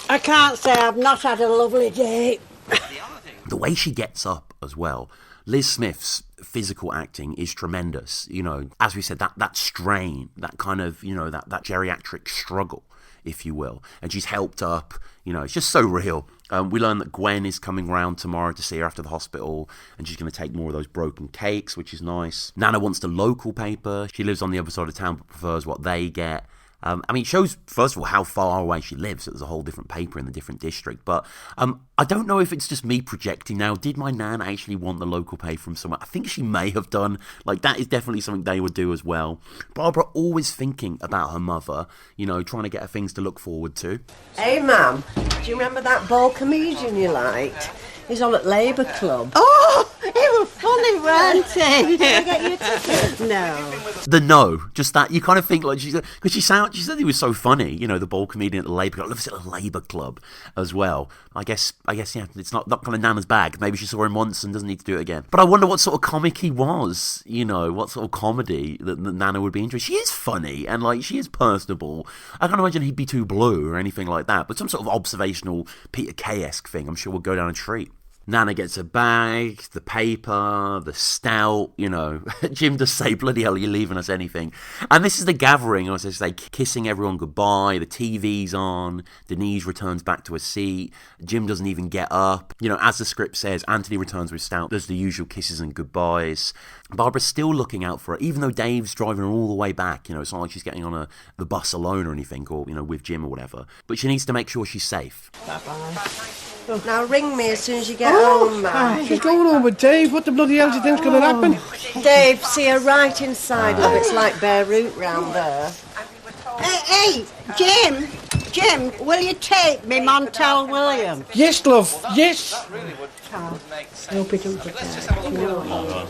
I can't say I've not had a lovely day. The way she gets up as well, Liz Smith's physical acting is tremendous. As we said, that strain, that kind of, that geriatric struggle, if you will. And she's helped up, it's just so real. We learn that Gwen is coming round tomorrow to see her after the hospital, and she's going to take more of those broken cakes, which is nice. Nana wants the local paper. She lives on the other side of town but prefers what they get. It shows, first of all, how far away she lives. There's a whole different paper in the different district. But I don't know if it's just me projecting now. Did my nan actually want the local paper from somewhere? I think she may have done. That is definitely something they would do as well. Barbara always thinking about her mother, trying to get her things to look forward to. Hey, Mum, do you remember that bald comedian you liked? He's on at Labour Club. Oh, it was funny, weren't it? Did I get you a ticket? No. The no, just that you kind of think because she said he was so funny, the bald comedian at the Labour Club. Lives at a Labour Club as well. I guess yeah, it's not kind of Nana's bag. Maybe she saw him once and doesn't need to do it again. But I wonder what sort of comic he was. What sort of comedy that Nana would be into. She is funny and she is personable. I can't imagine he'd be too blue or anything like that. But some sort of observational Peter Kay-esque thing, I'm sure, will go down a treat. Nana gets a bag, the paper, the stout, Jim does say, bloody hell, you're leaving us anything. And this is the gathering, as I say, kissing everyone goodbye, the TV's on, Denise returns back to her seat, Jim doesn't even get up. As the script says, Anthony returns with stout, there's the usual kisses and goodbyes. Barbara's still looking out for her, even though Dave's driving her all the way back. It's not like she's getting on the bus alone or anything, or, with Jim or whatever. But she needs to make sure she's safe. Bye-bye. Now ring me as soon as you get home, Mum. What's going on with Dave? What the bloody hell do you think's going to happen? Dave, see her right inside, love. It's like Beirut round there. Hey, Jim, will you take me Montel Williams? Yes, love, yes. I hope it don't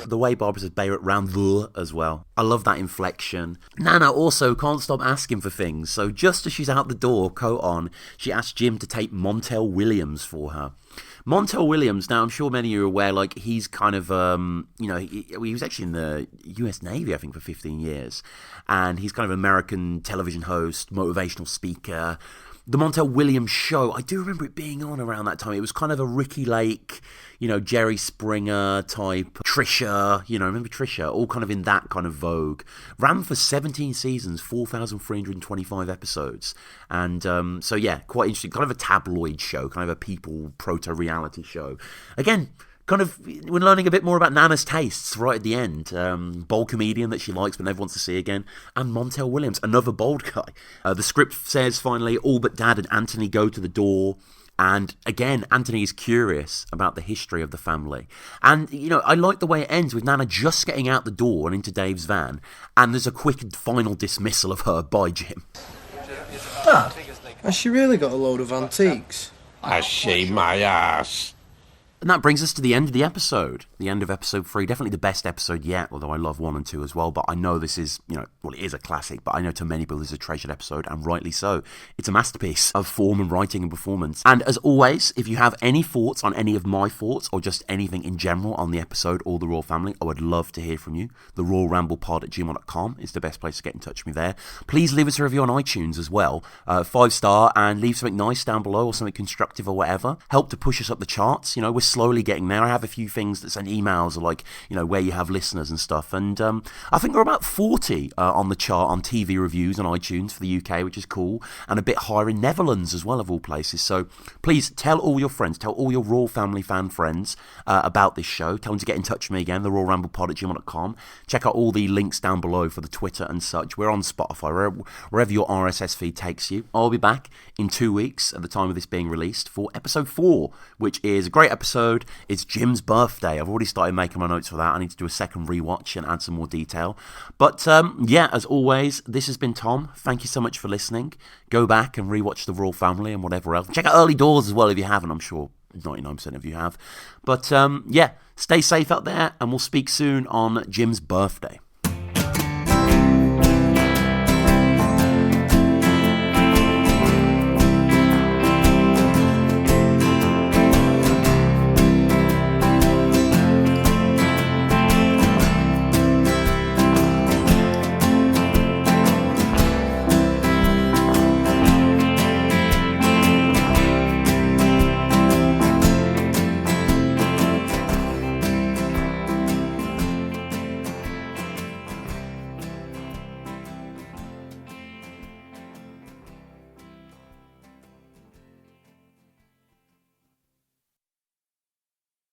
The way Barbara says Beirut round the as well. I love that inflection. Nana also can't stop asking for things, so just as she's out the door, coat on, she asks Jim to take Montel Williams for her. Montel Williams, now I'm sure many of you are aware, he's kind of, he was actually in the US Navy, I think, for 15 years. And he's kind of an American television host, motivational speaker. The Montel Williams show, I do remember it being on around that time. It was kind of a Ricky Lake, Jerry Springer type. Trisha, remember Trisha? All kind of in that kind of vogue. Ran for 17 seasons, 4,325 episodes. And so, yeah, quite interesting. Kind of a tabloid show, kind of a people proto-reality show. Again, kind of, we're learning a bit more about Nana's tastes right at the end. Bold comedian that she likes but never wants to see again. And Montel Williams, another bold guy. The script says, finally, all but Dad and Anthony go to the door. And again, Anthony is curious about the history of the family. And, you know, I like the way it ends with Nana just getting out the door and into Dave's van. And there's a quick final dismissal of her by Jim. Dad, has she really got a load of antiques? Has she, my ass? And that brings us to the end of the episode. The end of episode 3. Definitely the best episode yet, although I love 1 and 2 as well. But I know this is, you know, well, it is a classic, but I know to many people this is a treasured episode, and rightly so. It's a masterpiece of form and writing and performance. And as always, if you have any thoughts on any of my thoughts, or just anything in general on the episode or the Royle family, I would love to hear from you. The Royle Ramble pod at gmail.com is the best place to get in touch with me there. Please leave us a review on iTunes as well. 5-star, and leave something nice down below, or something constructive or whatever. Help to push us up the charts. You know, we're slowly getting there. I have a few things that send emails, or like, you know, where you have listeners and stuff. And I think we're about 40 on the chart on TV reviews on iTunes for the UK, which is cool, and a bit higher in Netherlands as well, of all places. So please tell all your friends, tell all your Royle family fan friends about this show. Tell them to get in touch with me again, the Royle Ramble pod at gmail.com. Check out all the links down below for the Twitter and such. We're on Spotify, wherever your RSS feed takes you. I'll be back in 2 weeks at the time of this being released for episode 4, which is a great episode. It's Jim's birthday. I've already started making my notes for that. I need to do a second rewatch and add some more detail. But yeah, as always, this has been Tom. Thank you so much for listening. Go back and rewatch The Royle Family and whatever else. Check out Early Doors as well if you haven't. I'm sure 99% of you have. But yeah, stay safe out there, and we'll speak soon on Jim's birthday.